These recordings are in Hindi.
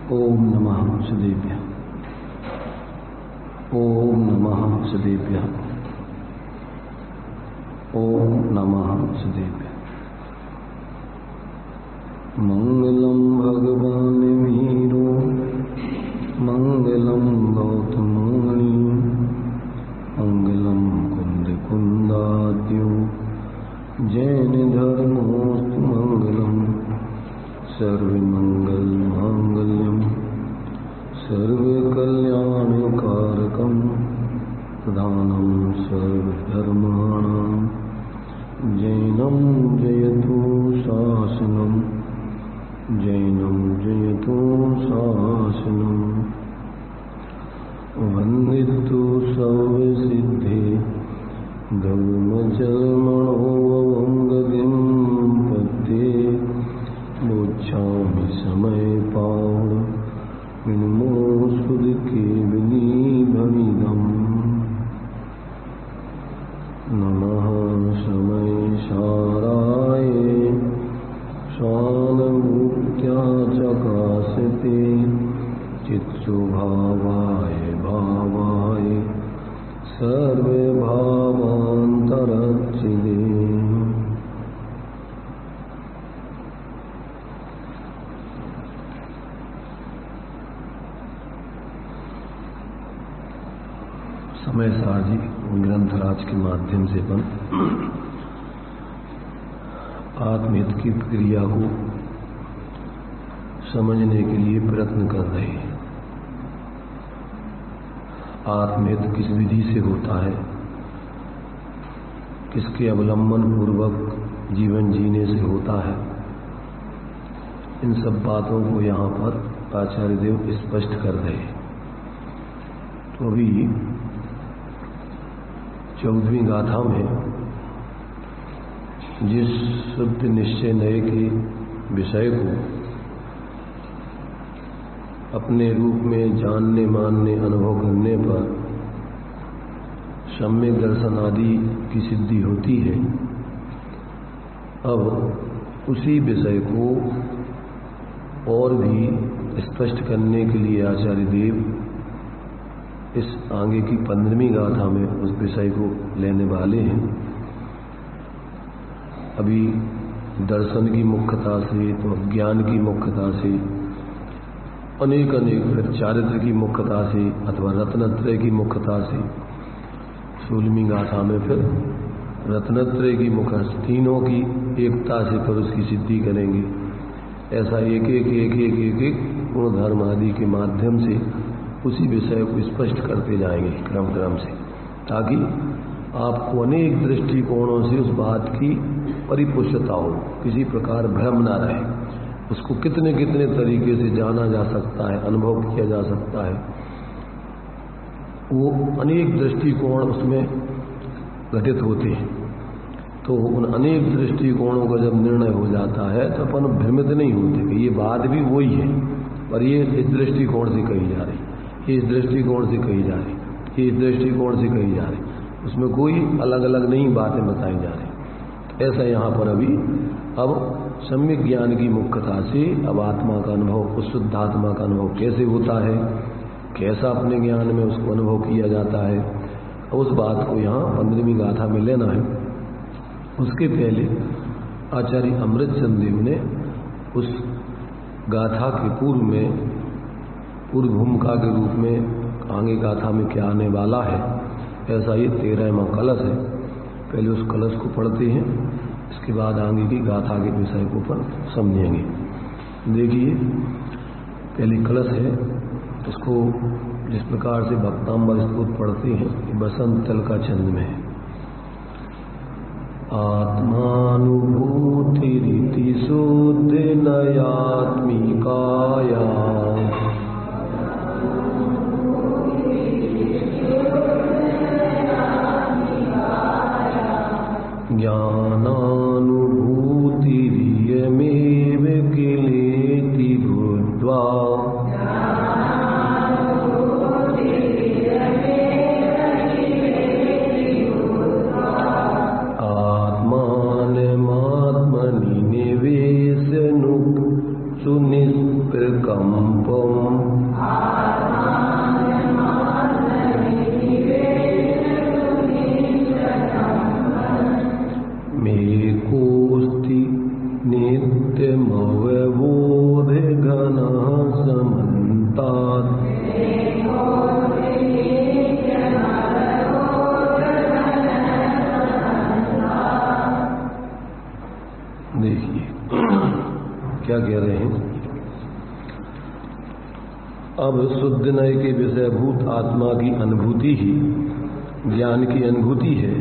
ओम नमः सदेभ्यः। ओम नमः सदेभ्यः। ओम नमः सदेभ्यः। मंगलम भगवान वीरो मंगलम गौतम मुनि मंगलम कुंद कुंदाद्यो जैन धर्मोस्तु मंगलम सर्वमंगल मांगल्यम सर्वकल्याणकारकम प्रधानम सर्वधर्माणां जैनम जयतु शासनम जैनम जयतु शासनम वंदितु सर्वसिद्धे धर्मजन्मणोऽवंगतिं पद्ये मोक्षामि समय पावण विनमोऽस्मृति विनीभविदम् नमः समय साराय स्वानुभूत्या चकाशते चित्स्वभावाय भावाय सर्वभावान्तरच्छिदे। समय सारजी ग्रंथराज के माध्यम से अपन आत्महित की प्रक्रिया को समझने के लिए प्रयत्न कर रहे हैं। आत्महित किस विधि से होता है, किसके अवलंबन पूर्वक जीवन जीने से होता है, इन सब बातों को यहाँ पर आचार्य देव स्पष्ट कर रहे हैं। तो अभी 14वीं गाथा में जिस शुद्ध निश्चय नए के विषय को अपने रूप में जानने मानने अनुभव करने पर सम्यक दर्शन आदि की सिद्धि होती है, अब उसी विषय को और भी स्पष्ट करने के लिए आचार्य देव इस आगे की 15वीं गाथा में उस विषय को लेने वाले हैं। अभी दर्शन की मुख्यता से, तो ज्ञान की मुख्यता से, अनेक फिर चारित्र की मुख्यता से अथवा रत्नत्रय की मुख्यता से, 16वीं गाथा में फिर रत्नत्रय की मुख्य तीनों की एकता से फिर उसकी सिद्धि करेंगे। ऐसा एक एक गुण धर्म आदि के माध्यम से उसी विषय को स्पष्ट करते जाएंगे क्रम से, ताकि आपको अनेक दृष्टिकोणों से उस बात की परिपुष्टता हो, किसी प्रकार भ्रम ना रहे। उसको कितने तरीके से जाना जा सकता है, अनुभव किया जा सकता है। वो अनेक दृष्टिकोण उसमें घटित होते हैं। तो उन अनेक दृष्टिकोणों का जब निर्णय हो जाता है तो अपन भ्रमित नहीं होते कि ये बात भी वही है, पर ये इस दृष्टिकोण से कही जा रही, इस दृष्टिकोण से कही जा रही, इस दृष्टिकोण से कही जा रही, उसमें कोई अलग अलग नहीं बातें बताई जा रही। तो ऐसा यहाँ पर अभी अब सम्यक ज्ञान की मुख्यता से अब आत्मा का अनुभव, उस शुद्धात्मा का अनुभव कैसे होता है, कैसा अपने ज्ञान में उसको अनुभव किया जाता है, उस बात को यहाँ 15वीं गाथा में लेना है। उसके पहले आचार्य अमृतचंद देव ने उस गाथा के पूर्व में पूर्व भूमिका के रूप में आगे गाथा में क्या आने वाला है, ऐसा ये 13वां कलश है। पहले उस कलश को पढ़ते हैं, इसके बाद आगे की गाथा के विषय को पर समझेंगे। देखिए पहली कलश है, इसको जिस प्रकार से भक्तांबर स्तोत्र पढ़ते हैं, बसंत तल का छंद में है। आत्मानुभूति रीति शुद्ध नयात्मिकाया ज्ञानानुभूतिरियमेव किलेति बुद्ध्वा आत्मानमात्मनि निवेशनु सुनिष्प्रकम्पम् नित्यमवबोध घनः समन्तात् देखिए क्या कह रहे हैं। अब शुद्ध नय के विषयभूत आत्मा की अनुभूति ही ज्ञान की अनुभूति है।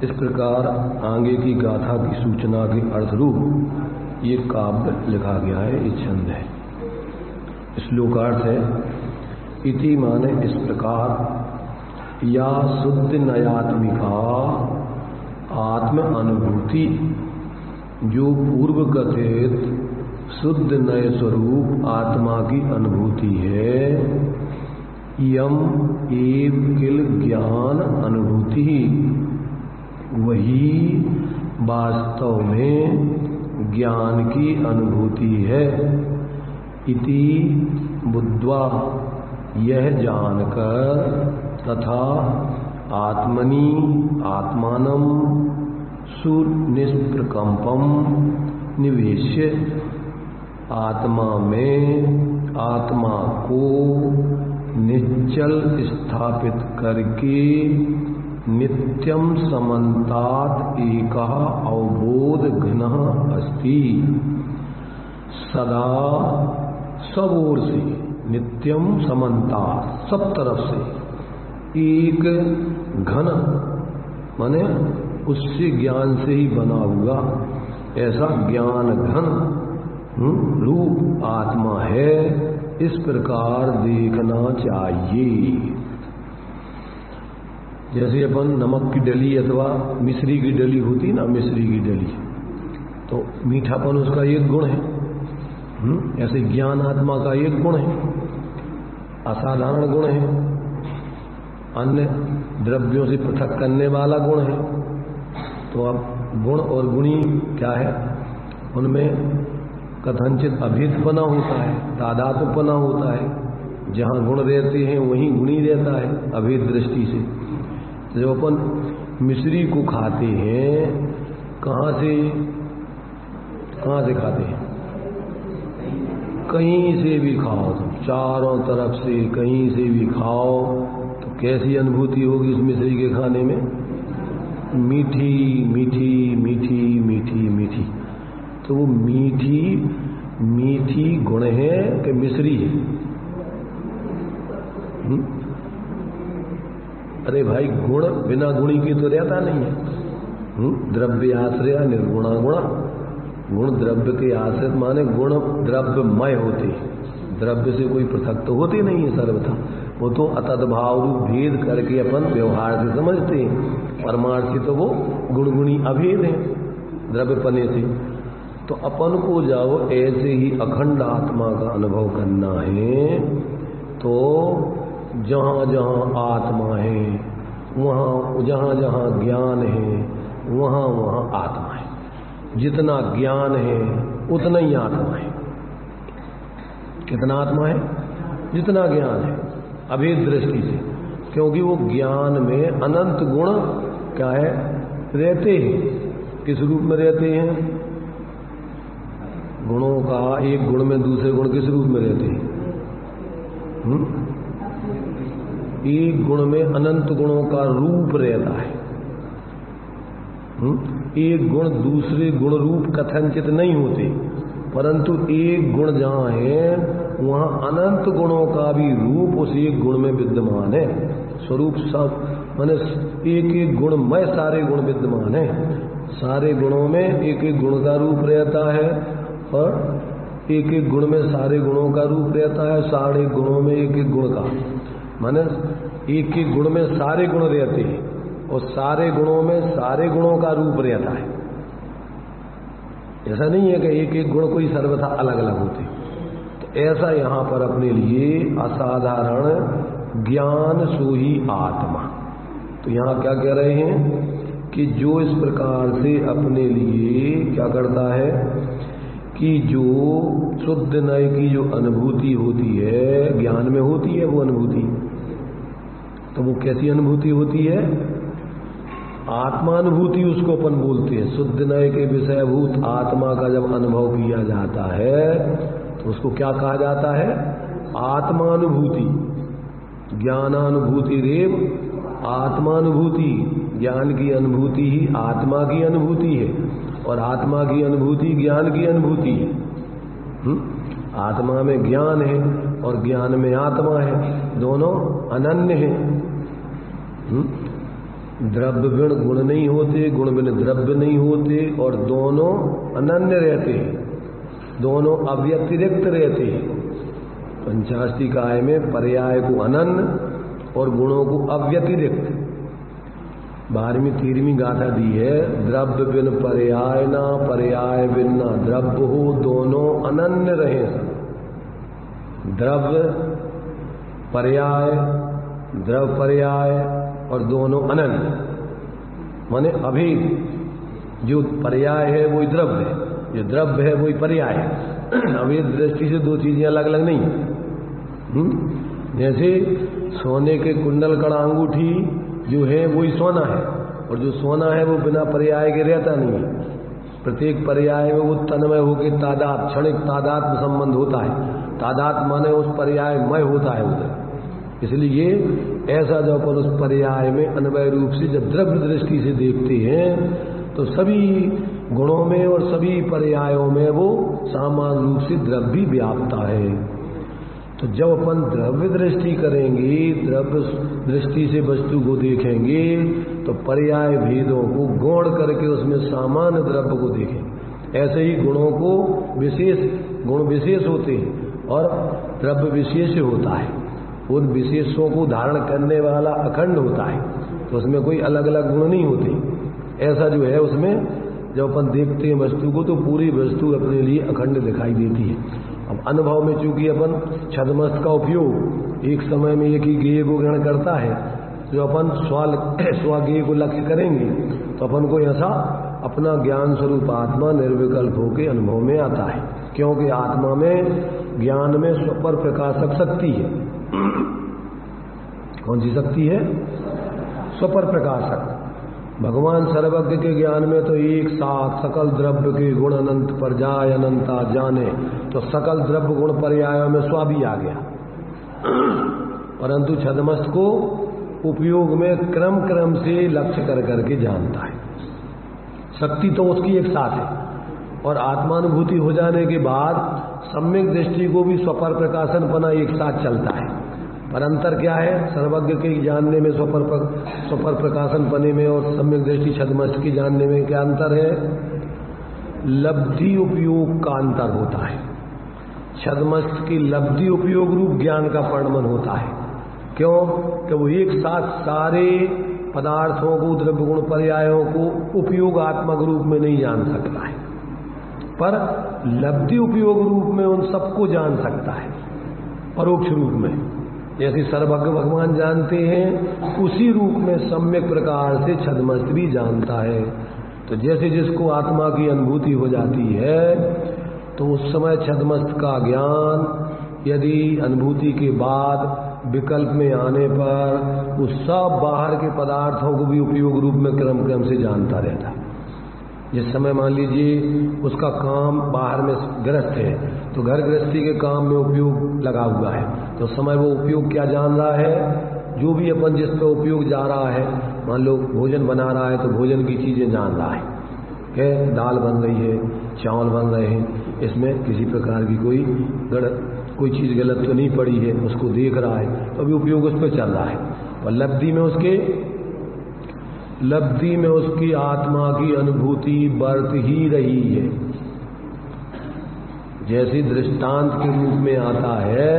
इस प्रकार आगे की गाथा की सूचना के अर्थरूप ये काव्य लिखा गया है, ये छंद है। श्लोकार्थ है इति माने इस प्रकार या शुद्ध नयात्मिका आत्म अनुभूति जो पूर्व कथित शुद्ध नय स्वरूप आत्मा की अनुभूति है, यम एव किल ज्ञान अनुभूति वही वास्तव में ज्ञान की अनुभूति है। इति बुद्ध्वा यह जानकर तथा आत्मनि आत्मानं सुनिष्प्रकंपम निवेश्य आत्मा में आत्मा को निश्चल स्थापित करके नित्यम समन्तात् एकः अवबोध घनः अस्ति सदा सब ओर से नित्यम समन्तात् सब तरफ से एक घन माने उससे ज्ञान से ही बना हुआ ऐसा ज्ञान घन रूप आत्मा है, इस प्रकार देखना चाहिए। जैसे अपन नमक की डली अथवा मिश्री की डली होती ना, मिश्री की डली तो मीठापन उसका एक गुण है। ऐसे ज्ञान आत्मा का एक गुण है, असाधारण गुण है, अन्य द्रव्यों से पृथक करने वाला गुण है। तो अब गुण और गुणी क्या है, उनमें कथनचित अभेदपना होता है, तादात्म्यपना होता है। जहाँ गुण रहते हैं वहीं गुणी रहता है अभेद दृष्टि से। जब अपन मिश्री को खाते हैं कहाँ से खाते हैं, कहीं से भी खाओ, तो चारों तरफ से कहीं से भी खाओ तो कैसी अनुभूति होगी इस मिश्री के खाने में, मीठी मीठी मीठी मीठी मीठी। तो वो मीठी मीठी गुण है कि मिश्री है? अरे भाई गुण बिना गुणी के तो रहता नहीं है। द्रव्य आश्रय निर्गुणा गुणा, गुण द्रव्य के आश्रित माने गुण द्रव्यमय होते, द्रव्य से कोई पृथक तो होते नहीं है सर्वथा। वो तो अतद्भाव रूप भेद करके अपन व्यवहार से समझते हैं, परमार्थ से तो वो गुणगुणी अभेद है द्रव्यपने से। तो अपन को जाओ ऐसे ही अखंड आत्मा का अनुभव करना है तो जहाँ जहाँ आत्मा है वहाँ, जहाँ जहाँ ज्ञान है वहाँ वहाँ आत्मा है। जितना ज्ञान है उतना ही आत्मा है। कितना आत्मा है? जितना ज्ञान है अभेद दृष्टि से, क्योंकि वो ज्ञान में अनंत गुण क्या है रहते हैं। किस रूप में रहते हैं? गुणों का एक गुण में दूसरे गुण किस रूप में रहते हैं? एक गुण में अनंत गुणों का रूप रहता है। एक गुण दूसरे गुण रूप कथनचित नहीं होते, परंतु एक गुण जहाँ है वहाँ अनंत गुणों का भी रूप उस एक गुण में विद्यमान है। स्वरूप सब माने एक एक गुण में सारे गुण विद्यमान है। सारे गुणों में एक एक गुण का रूप रहता है और एक एक गुण में सारे गुणों का रूप रहता है। सारे गुणों में एक एक गुण का माने एक एक गुण में सारे गुण रहते हैं और सारे गुणों में सारे गुणों का रूप रहता है। ऐसा नहीं है कि एक एक गुण कोई सर्वथा अलग अलग होते। तो ऐसा यहाँ पर अपने लिए असाधारण ज्ञान सो ही आत्मा। तो यहाँ क्या कह रहे हैं कि जो इस प्रकार से अपने लिए क्या करता है कि जो शुद्ध नय की जो अनुभूति होती है, ज्ञान में होती है वो अनुभूति, तो वो कैसी अनुभूति होती है? आत्मानुभूति उसको अपन बोलते हैं। शुद्ध नय के विषयभूत आत्मा का जब अनुभव किया जाता है तो उसको क्या कहा जाता है? आत्मानुभूति। ज्ञानानुभूति रेव आत्मानुभूति। ज्ञान की अनुभूति ही आत्मा की अनुभूति है और आत्मा की अनुभूति ज्ञान की अनुभूति है। आत्मा में ज्ञान है और ज्ञान में आत्मा है, दोनों अनन्य हैं। द्रव्य बिन गुण नहीं होते, गुण बिन द्रव्य नहीं होते और दोनों अनन्य रहते हैं, दोनों अव्यतिरिक्त रहते हैं। पंचाष्टिकाय में पर्याय को अनन्य और गुणों को अव्यतिरिक्त। 12वीं 13वीं गाथा दी है, द्रव्य बिन पर्याय ना, पर्याय बिन ना द्रव्य हो, दोनों अनन्य रहे। द्रव्य पर्याय, द्रव्य पर्याय और दोनों अनन्य, माने अभेद। जो पर्याय है वही द्रव्य है, जो द्रव्य है वही पर्याय है। अभेद दृष्टि से दो चीजें अलग अलग नहीं। जैसे सोने के कुंडल कड़ा अंगूठी जो है वही सोना है और जो सोना है वो बिना पर्याय के रहता नहीं है। प्रत्येक पर्याय में वो तन्मय होकर तादात, क्षणिक तादात्म संबंध होता है। तादात माने उस पर्याय मय होता है उधर। इसलिए ऐसा जब अपन उस पर्याय में अन्वय रूप से जब द्रव्य दृष्टि से देखते हैं तो सभी गुणों में और सभी पर्यायों में वो सामान्य रूप से द्रव्य व्याप्ता है। तो जब अपन द्रव्य दृष्टि करेंगे, द्रव्य दृष्टि से वस्तु को देखेंगे तो पर्याय भेदों को गौण करके उसमें सामान्य द्रव्य को देखेंगे। ऐसे ही गुणों को विशेष गुण विशेष होते हैं और द्रव्य विशेष होता है। उन विशेषों को धारण करने वाला अखंड होता है, तो उसमें कोई अलग अलग गुण नहीं होते। ऐसा जो है उसमें जब अपन देखते हैं वस्तु को तो पूरी वस्तु अपने लिए अखंड दिखाई देती है। अब अनुभव में चूंकि अपन छदमस्त का उपयोग एक समय में एक ही गेय को ग्रहण करता है, जो अपन स्वगेय को लक्ष्य करेंगे तो अपन को ऐसा अपना ज्ञान स्वरूप आत्मा निर्विकल्प होकर अनुभव में आता है। क्योंकि आत्मा में ज्ञान में स्वपर प्रकाशक शक्ति है। कौन सी शक्ति है? स्वपर प्रकाशक। भगवान सर्वज्ञ के ज्ञान में तो एक साथ सकल द्रव्य के गुण अनंत पर जाय अनंता जाने, तो सकल द्रव्य गुण पर्यायों में स्व भी आ गया। परंतु छदमस्त को उपयोग में क्रम क्रम से लक्ष्य कर करके जानता है। शक्ति तो उसकी एक साथ है और आत्मानुभूति हो जाने के बाद सम्यक दृष्टि को भी स्वपर प्रकाशन पना एक साथ चलता है। पर अंतर क्या है? सर्वज्ञ के जानने में स्वपर प्रकाशन पने में और सम्यक दृष्टि छदमस्त की जानने में क्या अंतर है? लब्धि उपयोग का अंतर होता है। छदमस्त की लब्धि उपयोग रूप ज्ञान का परिणमन होता है। क्यों? कि वो एक साथ सारे पदार्थों को, द्रव्य गुण पर्यायों को उपयोगात्मक रूप में नहीं जान सकता है, पर लब्धि उपयोग रूप में उन सबको जान सकता है, परोक्ष रूप में। जैसे सर्वज्ञ भगवान जानते हैं, उसी रूप में सम्यक प्रकार से छदमस्त भी जानता है। तो जैसे जिसको आत्मा की अनुभूति हो जाती है तो उस समय छदमस्त का ज्ञान यदि अनुभूति के बाद विकल्प में आने पर उस सब बाहर के पदार्थों को भी उपयोग रूप में क्रम क्रम से जानता रहता है। जिस समय मान लीजिए उसका काम बाहर में गृहस्थ है तो घर गृहस्थी के काम में उपयोग लगा हुआ है, तो उस समय वो उपयोग क्या जान रहा है? जो भी अपन जिस पर उपयोग जा रहा है, मान लो भोजन बना रहा है तो भोजन की चीजें जान रहा है कि दाल बन रही है, चावल बन रहे हैं, इसमें किसी प्रकार की कोई चीज गलत तो नहीं पड़ी है, उसको देख रहा है, तो अभी उपयोग उस पर चल रहा है। और लब्धि में उसकी आत्मा की अनुभूति बरत ही रही है। जैसे दृष्टांत के रूप में आता है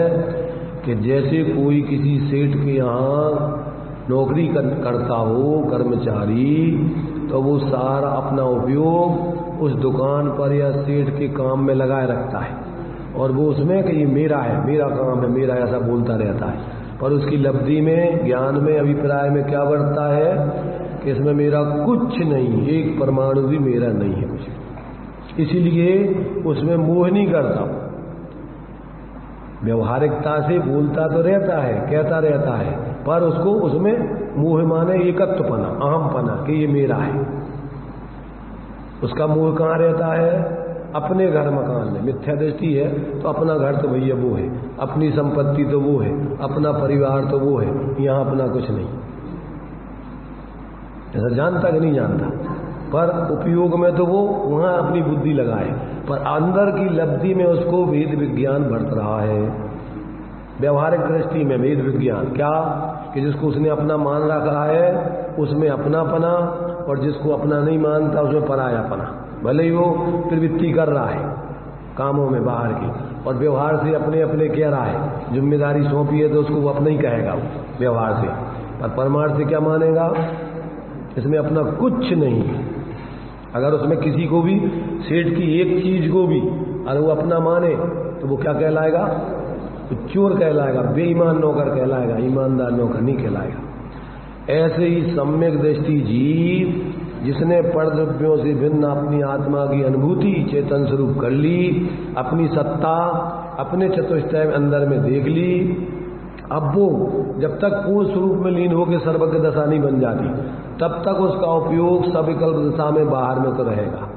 कि जैसे कोई किसी सेठ के यहाँ नौकरी करता हो कर्मचारी, तो वो सारा अपना उपयोग उस दुकान पर या सेठ के काम में लगाए रखता है और वो उसमें कि ये मेरा है, मेरा काम है, मेरा, ऐसा बोलता रहता है। पर उसकी लब्धि में, ज्ञान में, अभिप्राय में क्या बढ़ता है कि इसमें मेरा कुछ नहीं, एक परमाणु भी मेरा नहीं है कुछ। इसीलिए उसमें मोह नहीं करता। व्यवहारिकता से बोलता तो रहता है, कहता रहता है पर उसको उसमें मोह माने एकत्वपना, अहमपना कि ये मेरा है। उसका मोह कहाँ रहता है? अपने घर मकान में। मिथ्या दृष्टि है तो अपना घर तो भैया वो है, अपनी संपत्ति तो वो है, अपना परिवार तो वो है, यहाँ अपना कुछ नहीं। ऐसा जानता कि नहीं जानता? पर उपयोग में तो वो वहाँ अपनी बुद्धि लगाए, पर अंदर की लब्धि में उसको वेद विज्ञान बरत रहा है। व्यवहारिक दृष्टि में वेद विज्ञान क्या कि जिसको उसने अपना मान रखा है उसमें अपनापना, और जिसको अपना नहीं मानता उसमें परायापना। भले ही वो प्रवृत्ति कर रहा है कामों में बाहर की, और व्यवहार से अपने अपने कह रहा है, जिम्मेदारी सौंपी है तो उसको वो अपना ही कहेगा व्यवहार से, पर परमार्थ से क्या मानेगा? इसमें अपना कुछ नहीं। अगर उसमें किसी को भी सेठ की एक चीज को भी अगर वो अपना माने तो वो क्या कहलाएगा? तो चोर कहलाएगा, बेईमान नौकर कहलाएगा, ईमानदार नौकर नहीं कहलाएगा। ऐसे ही सम्यक दृष्टि जीव जिसने परद्रव्यों से भिन्न अपनी आत्मा की अनुभूति चेतन स्वरूप कर ली, अपनी सत्ता अपने चतुष्टय अंदर में देख ली, अब वो जब तक पूर्ण स्वरूप में लीन होकर सर्वज्ञ दशा नहीं बन जाती तब तक उसका उपयोग सविकल्प दशा में बाहर में तो रहेगा,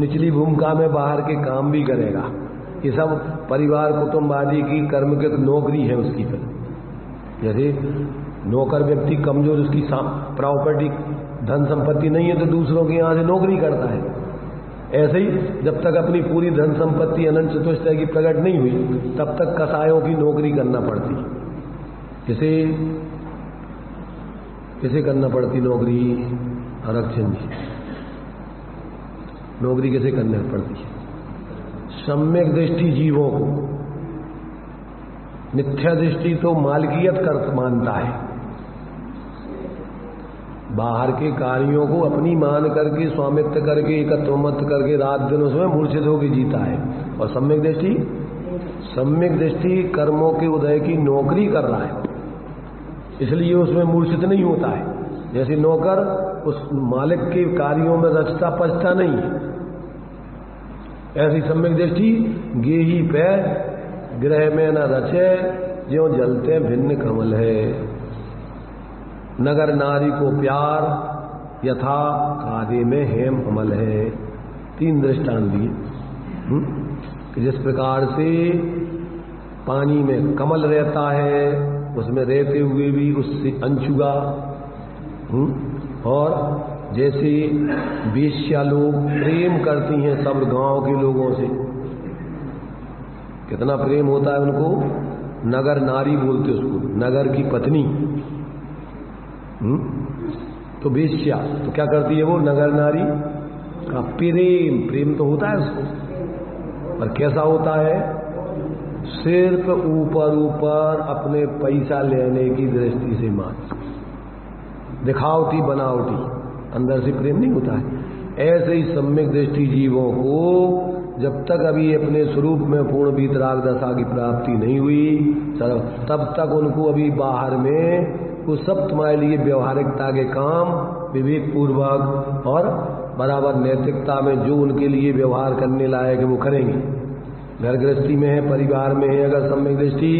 निचली भूमिका में बाहर के काम भी करेगा। ये सब परिवार कुटुंब आदि की कर्म की नौकरी है उसकी। फिर जैसे नौकर व्यक्ति कमजोर, उसकी प्रॉपर्टी धन संपत्ति नहीं है तो दूसरों के यहाँ से नौकरी करता है। ऐसे ही जब तक अपनी पूरी धन संपत्ति अनंत चतुष्टय की प्रकट नहीं हुई तब तक कसायों की नौकरी करना पड़ती। किसे करना पड़ती नौकरी? आरक्षण जी, नौकरी कैसे करनी पड़ती है? सम्यक दृष्टि जीवों को। मिथ्या दृष्टि तो मालकियत कर मानता है, बाहर के कार्यों को अपनी मान करके स्वामित्व करके एकत्वमत करके रात दिन उसमें मूर्छित होकर जीता है। और सम्यक दृष्टि कर्मों के उदय की नौकरी कर रहा है, इसलिए उसमें मूर्छित नहीं होता है। जैसे नौकर उस मालिक के कार्यों में रचता पचता नहीं है, ऐसी सम्यक दृष्टि गेही पे ग्रह में न रचे ज्यों जलते भिन्न कमल है। नगर नारी को प्यार यथा कादे में हेम अमल है। 3 दृष्टांत दिए। जिस प्रकार से पानी में कमल रहता है उसमें रहते हुए भी उससे अनछुआ, और जैसे वेश्या लोग प्रेम करती हैं सब गांव के लोगों से, कितना प्रेम होता है उनको, नगर नारी बोलते उसको, नगर की पत्नी। तो वेश्या तो क्या करती है वो? नगर नारी का प्रेम तो होता है उसको, पर कैसा होता है? सिर्फ ऊपर ऊपर अपने पैसा लेने की दृष्टि से मात्र, दिखावटी बनावटी, अंदर से प्रेम नहीं होता है। ऐसे ही सम्यक दृष्टि जीवों को जब तक अभी अपने स्वरूप में पूर्ण वीतराग दशा की प्राप्ति नहीं हुई तब तक उनको अभी बाहर में वो सब तुम्हारे लिए व्यवहारिकता के काम विवेक पूर्वक और बराबर नैतिकता में जो उनके लिए व्यवहार करने लायक है वो करेंगे। घर गृहस्थी में है, परिवार में है, अगर सम्यक दृष्टि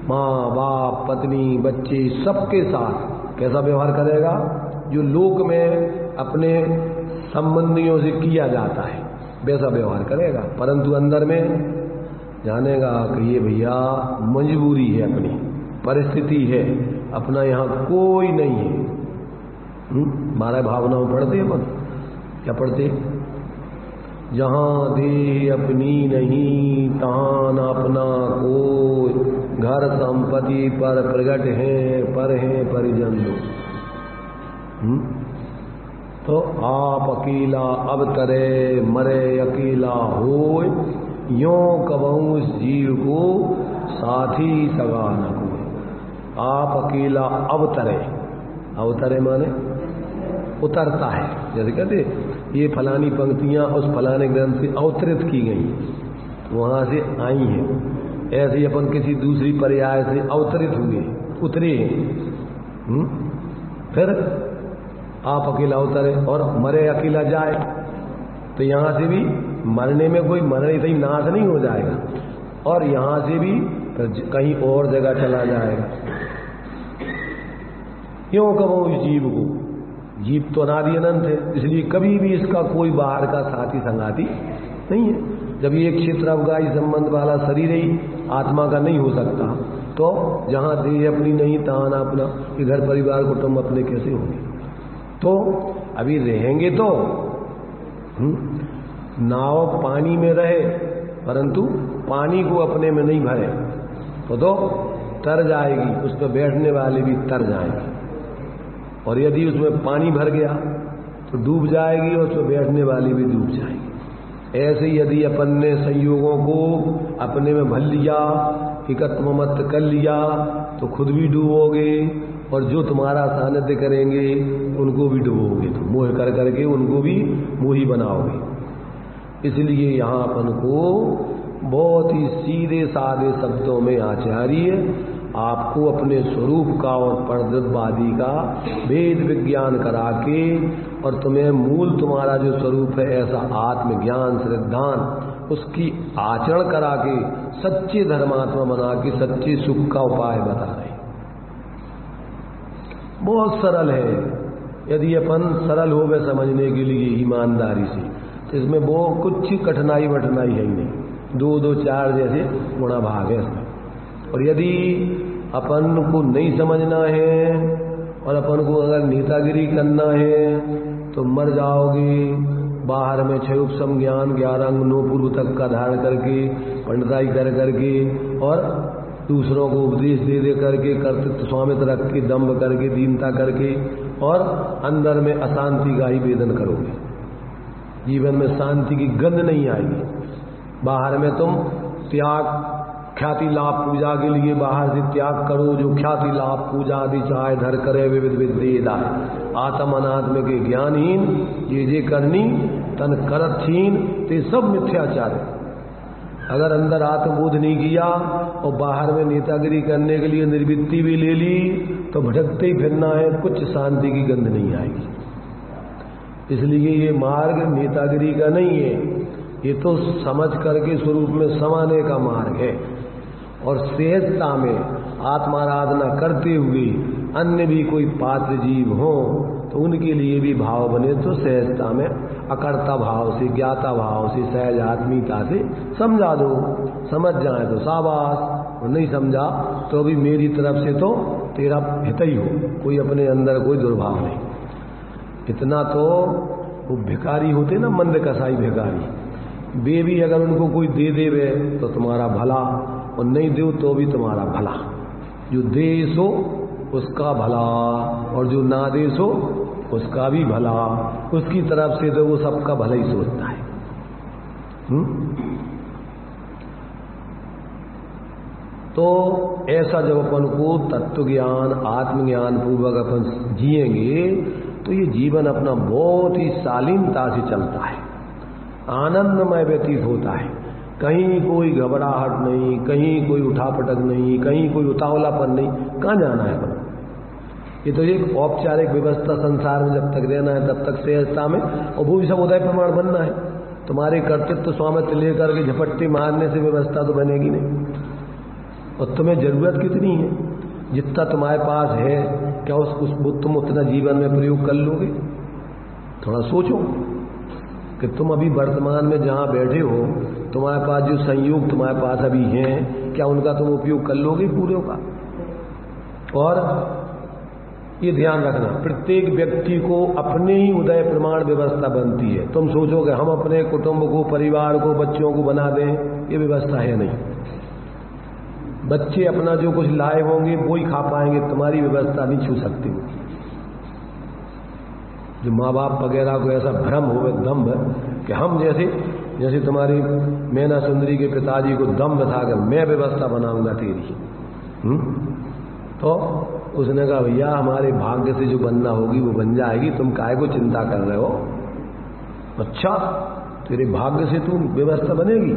माँ बाप पत्नी बच्चे सबके साथ कैसा व्यवहार करेगा? जो लोक में अपने संबंधियों से किया जाता है वैसा व्यवहार करेगा, परंतु अंदर में जानेगा कि ये भैया मजबूरी है, अपनी परिस्थिति है, अपना यहाँ कोई नहीं है। 12 भावनाओं पढ़ते अपन, क्या पढ़ते? जहाँ दे अपनी नहीं तहाँ न अपना कोई, घर संपत्ति पर प्रगट है परिजन लोग। तो आप अकेला अवतरे मरे अकेला होय, यों कबहू इस जीव को साथी सगा न कोई। आप अकेला अवतरे माने उतरता है। जैसे कहते ये फलानी पंक्तियां उस फलाने ग्रंथ से अवतरित की गई, वहां से आई हैं, ऐसे ही अपन किसी दूसरी पर्याय से अवतरित हुए, उतरे हैं। फिर आप अकेला उतरे और मरे अकेला जाए, तो यहां से भी मरने में कोई मरने से ही नाश नहीं हो जाएगा, और यहां से भी कहीं और जगह चला जाएगा। क्यों कहो इस जीव को, जीव तो अनादि अनंत है, इसलिए कभी भी इसका कोई बाहर का साथी संगाती नहीं है। जब ये क्षेत्रवगाही संबंध वाला शरीर ही आत्मा का नहीं हो सकता, तो जहां देह अपनी नहीं तहां ना अपना, कि घर परिवार कुटुंब अपने कैसे होंगे। तो अभी रहेंगे तो नाव पानी में रहे, परंतु पानी को अपने में नहीं भरे तो तर जाएगी, उस पर बैठने वाले भी तर जाएंगे। और यदि उसमें पानी भर गया तो डूब जाएगी और उस पर बैठने वाली भी डूब जाएगी। ऐसे यदि अपन ने संयोगों को अपने में भर लिया, एकत्व मत कर लिया, तो खुद भी डूबोगे और जो तुम्हारा सानिध्य करेंगे उनको भी डूबोगे, तो मोह कर करके उनको भी मोही बनाओगे। इसलिए यहाँ अपन को बहुत ही सीधे साधे शब्दों में आचार्य आपको अपने स्वरूप का और परद्ववादी का वेद विज्ञान करा के, और तुम्हें मूल तुम्हारा जो स्वरूप है ऐसा आत्मज्ञान श्रद्धान उसकी आचरण करा के सच्चे धर्मात्मा बना के सच्चे सुख का उपाय बता रहे। बहुत सरल है, यदि अपन सरल हो गए समझने के लिए ईमानदारी से, तो इसमें वो कुछ कठिनाई वठनाई है ही नहीं। 2 2 4 जैसे गुणा भाग है इसमें। और यदि अपन को नहीं समझना है और अपन को अगर नेतागिरी करना है तो मर जाओगे। बाहर में 6 उपसम ज्ञान 11 अंग 9 पूर्व तक का धारण करके पंडिताई कर करके और दूसरों को उपदेश दे दे करके कर्तृत्व स्वामित्व रख के दम्भ करके दीनता करके और अंदर में अशांति का ही वेदन करोगे। जीवन में शांति की गंध नहीं आएगी। बाहर में तुम त्याग ख्याति लाभ पूजा के लिए बाहर से त्याग करो, जो ख्याति लाभ पूजा आदि चाहे धर करे विविध विद्वेद आए। आत्म अनात्म के ज्ञानहीन ये करनी तन करतहीन, ते सब मिथ्याचार है। अगर अंदर आत्मबोध नहीं किया और बाहर में नेतागिरी करने के लिए निर्वृत्ति भी ले ली तो भटकते ही फिरना है, कुछ शांति की गंध नहीं आएगी। इसलिए ये मार्ग नेतागिरी का नहीं है, ये तो समझ करके स्वरूप में समाने का मार्ग है। और सहजता में आत्माराधना करते हुए अन्य भी कोई पात्र जीव हो तो उनके लिए भी भाव बने, तो सहजता में अकर्ता भाव से ज्ञाता भाव से सहज आत्मीयता से समझा दो। समझ जाए तो शाबाश, और नहीं समझा तो अभी मेरी तरफ से तो तेरा हित ही हो, कोई अपने अंदर कोई दुर्भाव नहीं। इतना तो वो भिखारी होते ना, मंद कसाई भिखारी, वे भी अगर उनको कोई दे देवे तो तुम्हारा भला, और नहीं दो तो भी तुम्हारा भला। जो दे सो उसका भला और जो ना दे सो उसका भी भला। उसकी तरफ से तो वो सबका भला ही सोचता है। तो ऐसा जब अपन को तत्व ज्ञान आत्मज्ञान पूर्वक अपन जिएंगे तो ये जीवन अपना बहुत ही शालीनता से चलता है, आनंदमय व्यतीत होता है। कहीं कोई घबराहट नहीं, कहीं कोई उठापटक नहीं, कहीं कोई उतावलापन नहीं। कहाँ जाना है अपन? ये तो एक औपचारिक व्यवस्था संसार में जब तक रहना है तब तक सहजता में, और वो भी सब उदय प्रमाण बनना है। तुम्हारे कर्तृत्व स्वामित्व लेकर के झपट्टी मारने से व्यवस्था तो बनेगी नहीं। और तुम्हें जरूरत कितनी है? जितना तुम्हारे पास है क्या तुम उतना जीवन में प्रयोग कर लोगे? थोड़ा सोचो कि तुम अभी वर्तमान में जहाँ बैठे हो, तुम्हारे पास जो संयोग तुम्हारे पास अभी हैं, क्या उनका तुम उपयोग कर लोगे पूरे का? और ये ध्यान रखना, प्रत्येक व्यक्ति को अपने ही उदय प्रमाण व्यवस्था बनती है। तुम सोचोगे हम अपने कुटुंब को, परिवार को, बच्चों को बना दें, ये व्यवस्था है नहीं। बच्चे अपना जो कुछ लाए होंगे वो ही खा पाएंगे, तुम्हारी व्यवस्था नहीं छू सकती। जो माँ बाप वगैरह को ऐसा भ्रम हो, दम्भ, कि हम जैसे तुम्हारी मैना सुंदरी के पिताजी को दम्भ था कि मैं व्यवस्था बनाऊंगा तेरी। तो उसने कहा भैया हमारे भाग्य से जो बनना होगी वो बन जाएगी, तुम काहे को चिंता कर रहे हो? अच्छा तेरे भाग्य से तू व्यवस्था बनेगी,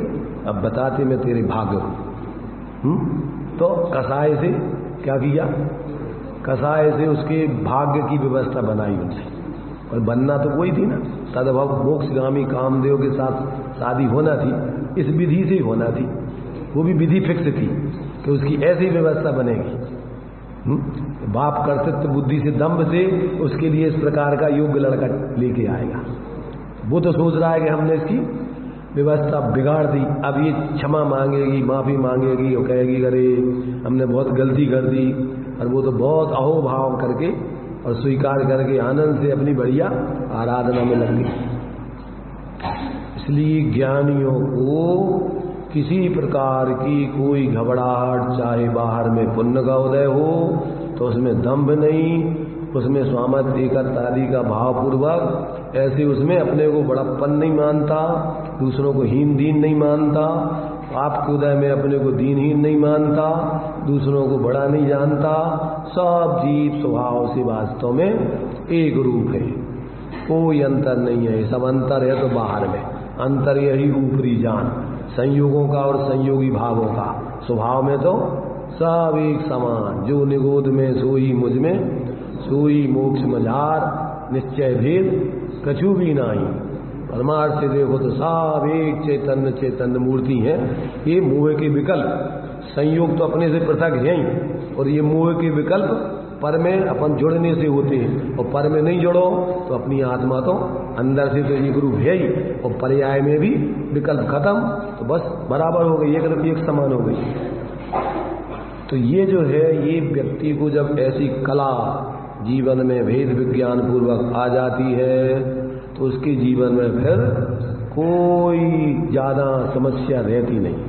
अब बताते मैं तेरे भाग्य को। तो कसाय से क्या किया? कसाय से उसके भाग्य की व्यवस्था बनाई उनसे, और बनना तो वही थी ना, तदभव मोक्षगामी कामदेव के साथ शादी होना थी, इस विधि से ही होना थी। वो भी विधि फिक्स थी कि उसकी ऐसी व्यवस्था बनेगी। बाप कर्तृत्व बुद्धि से, दम्भ से उसके लिए इस प्रकार का योग्य लड़का लेके आएगा। वो तो सोच रहा है कि हमने इसकी व्यवस्था बिगाड़ दी, अब ये क्षमा मांगेगी, माफी मांगेगी और कहेगी अरे हमने बहुत गलती कर दी, और वो तो बहुत अहोभाव करके और स्वीकार करके आनंद से अपनी बढ़िया आराधना में लग गई। इसलिए ज्ञानियों को किसी प्रकार की कोई घबराहट, चाहे बाहर में पुण्य का उदय हो तो उसमें दंभ नहीं, उसमें स्वामत एकत्व आदि का भावपूर्वक ऐसे उसमें अपने को बड़प्पन नहीं मानता, दूसरों को हीन दीन नहीं मानता, आपके उदय में अपने को दीनहीन नहीं मानता, दूसरों को बड़ा नहीं जानता, सब जीव स्वभाव से वास्तव में एक रूप है, कोई अंतर नहीं है। सब अंतर है तो बाहर में, अंतर यही ऊपरी जान, संयोगों का और संयोगी भावों का। स्वभाव में तो सब एक समान, जो निगोद में सोई मुझ में, सोई मोक्ष मझार, निश्चय भेद कछु भी नहीं। परमार्थ से देखो तो सब एक चैतन्य चैतन्य मूर्ति है। ये मोह के विकल्प, संयोग तो अपने से पृथक है ही, और ये मोह के विकल्प पर में अपन जुड़ने से होते हैं, और पर में नहीं जुड़ो तो अपनी आत्मा तो अंदर से तो एक रूप है ही, और पर्याय में भी विकल्प खत्म, तो बस बराबर हो गई, एक समान हो गई। तो ये जो है, ये व्यक्ति को जब ऐसी कला जीवन में भेद विज्ञान पूर्वक आ जाती है तो उसके जीवन में फिर कोई ज्यादा समस्या रहती नहीं।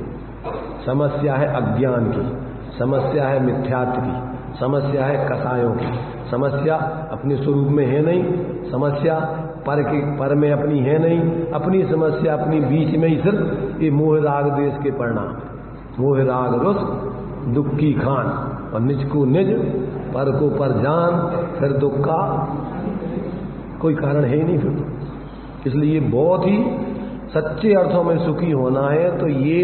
समस्या है अज्ञान की, समस्या है मिथ्यात्व की, समस्या है कसायों की, समस्या अपने स्वरूप में है नहीं, समस्या पर में अपनी है नहीं, अपनी समस्या अपनी बीच में ही सिर्फ ये मोह राग देश के परिणाम, मोह राग रुस दुख की खान, और निज को निज पर को पर जान, फिर दुख का कोई कारण है ही नहीं फिर तो। इसलिए बहुत ही सच्चे अर्थों में सुखी होना है तो ये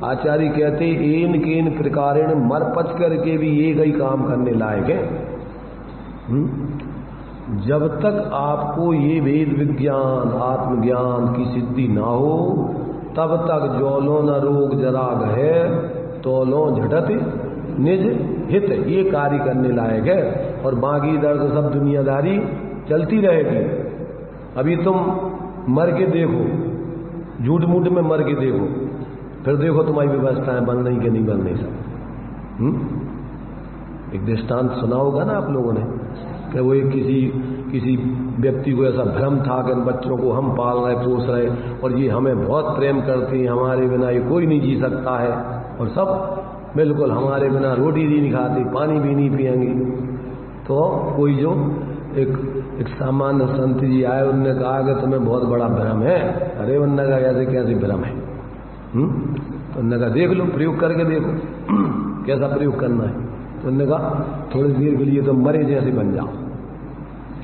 आचार्य कहते एन केन प्रकारेण मर पच करके भी एक ही काम करने लायक है। जब तक आपको ये वेद विज्ञान आत्मज्ञान की सिद्धि ना हो तब तक जौलो न रोग जराग है तोलो झटत निज हित, ये कार्य करने लायक है। और बाकी इधर तो सब दुनियादारी चलती रहेगी। अभी तुम मर के देखो, झूठ मूठ में मर के देखो, फिर देखो तुम्हारी व्यवस्थाएं बन रही कि नहीं बन रही सब। एक दृष्टांत सुना होगा ना आप लोगों ने कि वो एक किसी व्यक्ति को ऐसा भ्रम था कि बच्चों को हम पाल रहे पोस रहे और ये हमें बहुत प्रेम करते हैं, हमारे बिना ये कोई नहीं जी सकता है, और सब बिल्कुल हमारे बिना रोटी भी नहीं खाते, पानी भी नहीं पिएंगे। तो कोई जो एक सामान्य संत जी आए, उन्होंने कहा कि तुम्हें बहुत बड़ा भ्रम है। अरे उन्होंने कहा ऐसे कैसे भ्रम है? तो उन्होंने कहा देख लो, प्रयोग करके देखो कैसा प्रयोग करना है। तो उन्होंने कहा थोड़ी देर के लिए तुम मरे जैसे बन जाओ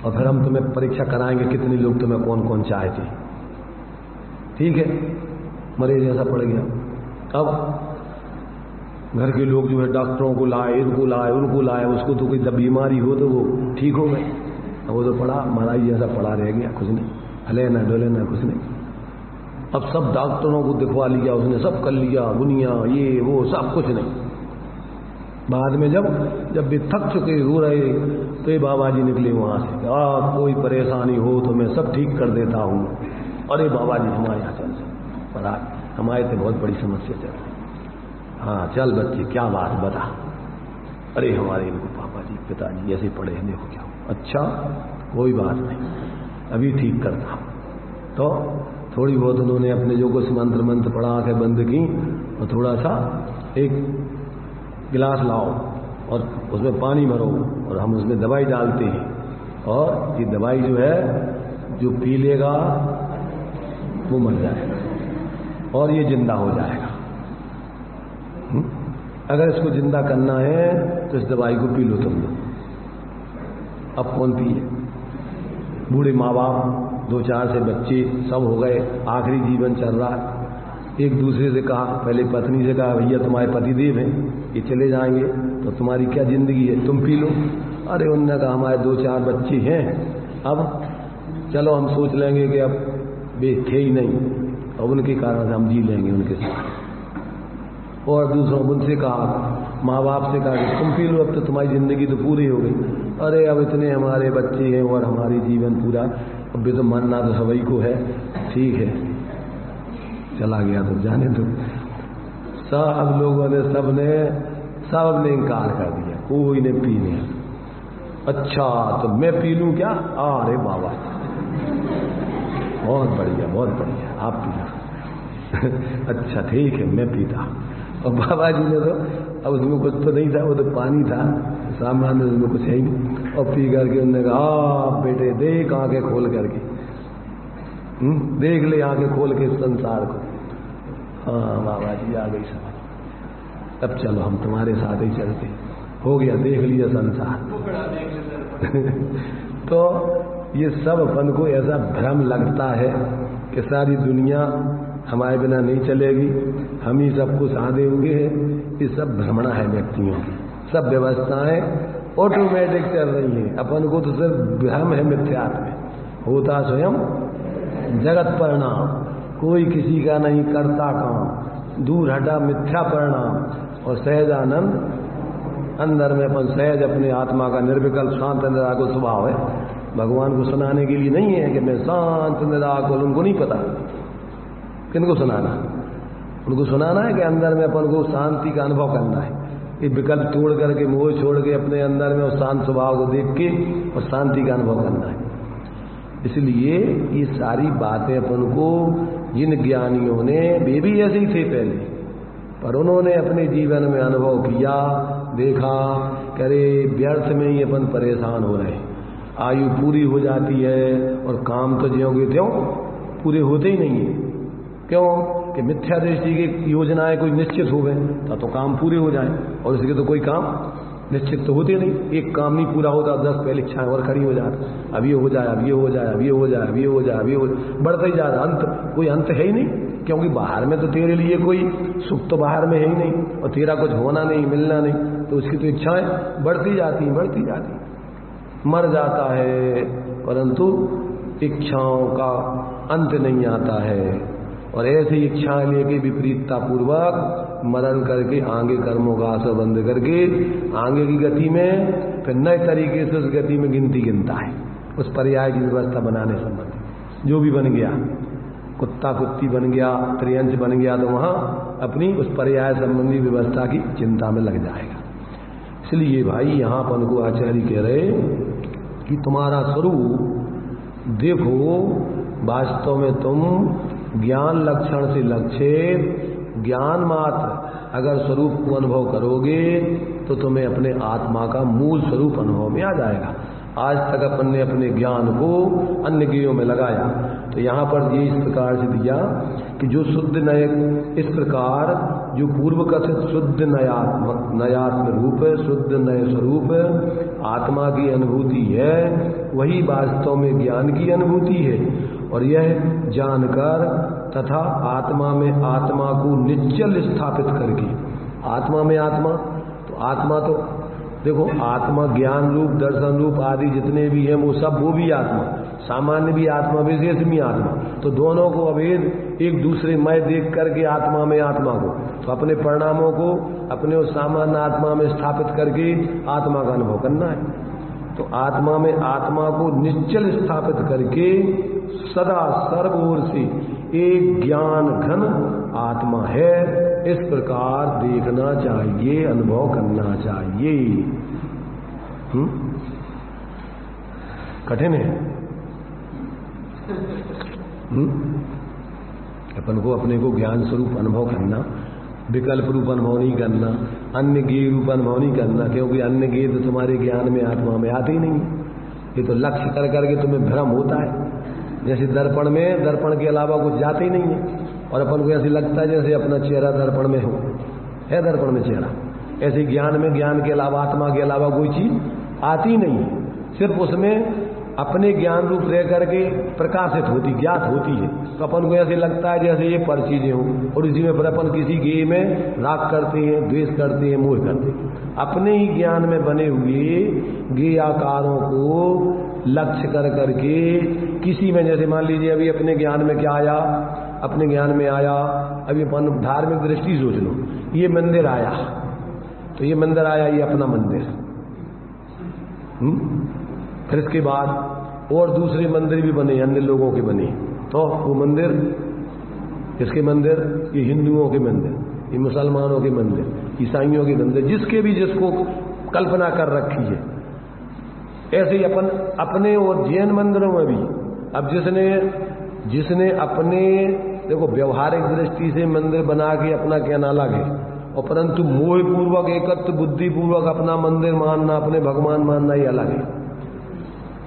और फिर हम तुम्हें परीक्षा कराएंगे कितने लोग तुम्हें कौन कौन चाहते। ठीक है, मरे जैसा पड़ गया। अब घर के लोग जो है डॉक्टरों को लाए, इनको लाए, उनको लाए, उसको तो कोई जब बीमारी हो तो वो ठीक हो गए, वो तो पड़ा महाराज जैसा पड़ा रह गया, कुछ नहीं, हले ना डोले ना कुछ नहीं। अब सब डॉक्टरों को दिखवा लिया उसने, सब कर लिया, दुनिया ये वो सब कुछ नहीं। बाद में जब भी थक चुके हो रहे तो ये बाबा जी निकले वहां से, कोई परेशानी हो तो मैं सब ठीक कर देता हूँ। अरे बाबा जी हमारे यहाँ चल महाराज, हमारे तो बहुत बड़ी समस्या चल रही। हाँ चल बच्चे क्या बात बता। अरे हमारे इनको पापा जी पिताजी ऐसे पड़े हैं, देखो क्या। अच्छा कोई बात नहीं, अभी ठीक करता। तो थोड़ी बहुत उन्होंने अपने जो कुछ मंत्र पढ़ा, आंखें बंद की और थोड़ा सा एक गिलास लाओ और उसमें पानी भरो और हम उसमें दवाई डालते हैं, और ये दवाई जो है जो पी लेगा वो मर जाएगा और ये जिंदा हो जाएगा। अगर इसको जिंदा करना है तो इस दवाई को पी लो तुम लोग। अब कौन पिए? बूढ़े माँ बाप, 2-4 से बच्चे सब हो गए, आखिरी जीवन चल रहा है। एक दूसरे से कहा, पहले पत्नी से कहा भैया तुम्हारे पतिदेव हैं, ये चले जाएंगे तो तुम्हारी क्या जिंदगी है, तुम पी लो। अरे उन्होंने कहा हमारे 2-4 बच्चे हैं, अब चलो हम सोच लेंगे कि अब वे थे ही नहीं, अब उनके कारण से हम जी लेंगे उनके साथ। और दूसरों उनसे कहा, माँ बाप से कहा कि तुम पी लो, अब तो तुम्हारी जिंदगी तो पूरी हो गई। अरे अब इतने हमारे बच्चे हैं और हमारी जीवन पूरा, अब भी तो मरना तो सभी को है, ठीक है चला गया तो जाने दो। सब लोगों ने सबने इनकार कर दिया, कोई ने पी नहीं। अच्छा तो मैं पी लूं क्या? अरे बाबा बहुत बढ़िया आप पीना। अच्छा ठीक है मैं पीता। और बाबा जी ने तो अब उसमें कुछ तो नहीं था, वो तो पानी था सामान्य, उसमें कुछ है ही नहीं। और पी करके उन्होंने कहा, बेटे देख आंखें खोल करके, देख ले आंखें खोल के इस संसार को। हाँ बाबा जी आ गई समझ, अब चलो हम तुम्हारे साथ ही चलते। हो गया, देख लिया संसार। तो ये सब अपन को ऐसा भ्रम लगता है कि सारी दुनिया हमारे बिना नहीं चलेगी, हम ही सब कुछ आधे होंगे। ये सब भ्रमणा है व्यक्तियों की, सब व्यवस्थाएं ऑटोमेटिक चल रही हैं। अपन को तो सिर्फ भ्रम है मिथ्यात्व में, होता स्वयं जगत परिणाम, कोई किसी का नहीं करता काम, दूर हटा मिथ्या परिणाम। और सहजानंद अंदर में अपन सहज अपने आत्मा का निर्विकल्प शांत निराकुल स्वभाव है। भगवान को सुनाने के लिए नहीं है कि मैं शांत निराकुल, उनको नहीं पता किनको सुनाना। उनको सुनाना है कि अंदर में अपन को शांति का अनुभव करना है। ये विकल्प तोड़ करके, मोह छोड़ के अपने अंदर में उस शांत स्वभाव को देख के और शांति का अनुभव करना है। इसलिए ये सारी बातें अपन को जिन ज्ञानियों ने, वे भी ऐसे ही थे पहले, पर उन्होंने अपने जीवन में अनुभव किया, देखा, करे व्यर्थ में ही अपन परेशान हो रहे। आयु पूरी हो जाती है और काम तो ज्यों त्यों पूरे होते ही नहीं है। क्यों कि मिथ्या दृष्टि की योजनाएं कोई निश्चित हो गए तो काम पूरे हो जाए, और इसके तो कोई काम निश्चित तो होते नहीं। एक काम नहीं पूरा होता, 10 पहले इच्छाएं और खड़ी हो जाती, अब ये हो जाए, अब ये हो जाए, अब ये हो जाए, अब ये हो जाए, अब ये हो जाए, बढ़ता ही जा रहा, अंत कोई अंत है ही नहीं। क्योंकि बाहर में तो तेरे लिए कोई सुख तो बाहर में है ही नहीं, और तेरा कुछ होना नहीं, मिलना नहीं, तो उसकी तो इच्छाएं बढ़ती जाती। मर जाता है परंतु इच्छाओं का अंत नहीं आता है। और ऐसी इच्छाएं लेके विपरीतता पूर्वक मरण करके आगे कर्मों का आशा बंद करके आगे की गति में फिर नए तरीके से उस गति में गिनता है। उस पर्याय की व्यवस्था बनाने संबंधी जो भी बन गया, कुत्ता कुत्ती बन गया, त्रियंश बन गया, तो वहां अपनी उस पर्याय संबंधी व्यवस्था की चिंता में लग जाएगा। इसलिए भाई यहां अपन को आचार्य कह रहे कि तुम्हारा स्वरूप देखो, वास्तव में तुम ज्ञान लक्षण से लक्षित ज्ञान मात्र अगर स्वरूप को अनुभव करोगे तो तुम्हें अपने आत्मा का मूल स्वरूप अनुभव में आ जाएगा। आज तक अपन ने अपने ज्ञान को अन्य ज्ञेयों में लगाया, तो यहाँ पर ये इस प्रकार से दिया कि जो शुद्ध नय, इस प्रकार जो पूर्व कथित शुद्ध नयात्म रूप, शुद्ध नय स्वरूप आत्मा की अनुभूति है, वही वास्तव में ज्ञान की अनुभूति है। और यह जानकर तथा आत्मा में आत्मा को निश्चल स्थापित करके, आत्मा में आत्मा, तो आत्मा तो देखो, आत्मा ज्ञान रूप, दर्शन रूप आदि जितने भी हैं वो भी आत्मा, सामान्य भी आत्मा, विशेष भी आत्मा, तो दोनों को अभेद एक दूसरे में देख करके आत्मा में आत्मा को, तो अपने परिणामों को अपने उस सामान्य आत्मा में स्थापित करके आत्मा का अनुभव करना है। तो आत्मा में आत्मा को निश्चल स्थापित करके सदा सर्व ओर से एक ज्ञान घन आत्मा है, इस प्रकार देखना चाहिए, अनुभव करना चाहिए। कठिन है। अपन को अपने को ज्ञान स्वरूप अनुभव करना, विकल्प रूप अनुभव नहीं करना, अन्य ज्ञेय रूप अनुभव नहीं करना, क्योंकि अन्य ज्ञेय तो तुम्हारे ज्ञान में आत्मा में आते ही नहीं। ये तो लक्ष्य कर करके तुम्हें भ्रम होता है। जैसे दर्पण में, दर्पण के अलावा कुछ जाते ही नहीं है, और अपन को ऐसे लगता है जैसे अपना चेहरा दर्पण में हो, है दर्पण में चेहरा। ऐसे ज्ञान में ज्ञान के अलावा, आत्मा के अलावा कोई चीज आती नहीं है, सिर्फ उसमें अपने ज्ञान रूप रह करके प्रकाशित होती, ज्ञात होती है। तो अपन को ऐसे लगता है जैसे ये पर चीजें हों, और इसी में फिर अपन किसी ज्ञेय में राग करते हैं, द्वेष करते हैं, मोह करते हैं। अपने ही ज्ञान में बने हुए ज्ञेयाकारों को लक्ष्य कर करके किसी में, जैसे मान लीजिए अभी अपने ज्ञान में क्या आया अपने ज्ञान में आया। अभी अपन धार्मिक दृष्टि सोच लो, ये मंदिर आया तो ये मंदिर आया, ये अपना मंदिर। फिर इसके बाद और दूसरे मंदिर भी बने, अन्य लोगों के बने, तो वो मंदिर किसके मंदिर? ये हिंदुओं के मंदिर, ये मुसलमानों के मंदिर, ईसाइयों के मंदिर, जिसके भी जिसको कल्पना कर रखी है। ऐसे ही अपन अपने और जैन मंदिरों में भी, अब जिसने अपने देखो व्यवहारिक दृष्टि से मंदिर बना के अपना कहना अलग है, और परंतु मोह पूर्वक एकत्व बुद्धि पूर्वक अपना मंदिर मानना, अपने भगवान मानना, ही अलग है।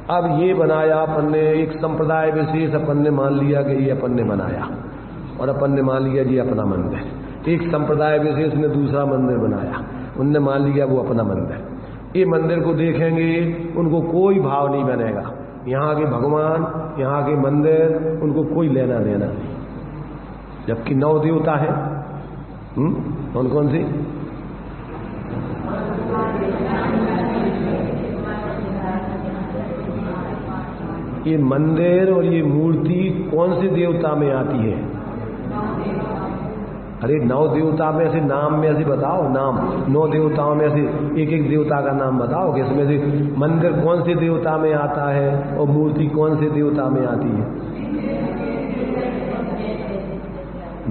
अब ये बनाया अपन ने, एक संप्रदाय विशेष अपन ने मान लिया कि ये अपन ने बनाया, और अपन ने मान लिया जी अपना मंदिर। एक संप्रदाय विशेष ने दूसरा मंदिर बनाया, उनने मान लिया वो अपना मंदिर। ये मंदिर को देखेंगे उनको कोई भाव नहीं बनेगा, यहाँ के भगवान, यहाँ के मंदिर, उनको कोई लेना देना नहीं। जबकि 9 देवता है, कौन कौन सी? ये मंदिर और ये मूर्ति कौन से देवता में आती है? अरे 9 देवता में से नाम में ऐसे बताओ, नाम 9 देवताओं में से एक एक देवता का नाम बताओ कि इसमें से मंदिर कौन से देवता में आता है और मूर्ति कौन से देवता में आती है?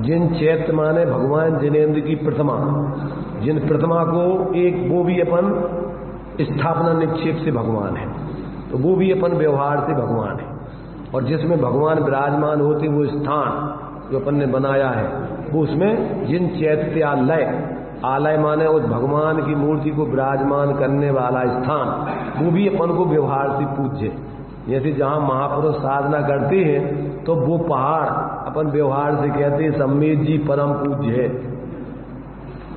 जिन चैत्य माने भगवान जिनेन्द्र की प्रतिमा, जिन प्रतिमा को एक वो भी अपन स्थापना निक्षेप से भगवान है, तो वो भी अपन व्यवहार से भगवान है। और जिसमें भगवान विराजमान होते वो स्थान जो अपन ने बनाया है, वो उसमें जिन चैत्यालय, आलय माने उस भगवान की मूर्ति को विराजमान करने वाला स्थान, वो भी अपन को व्यवहार से पूज्य। जैसे जहां महापुरुष साधना करते हैं तो वो पहाड़ अपन व्यवहार से कहते हैं सम्मेद जी परम पूज्य है,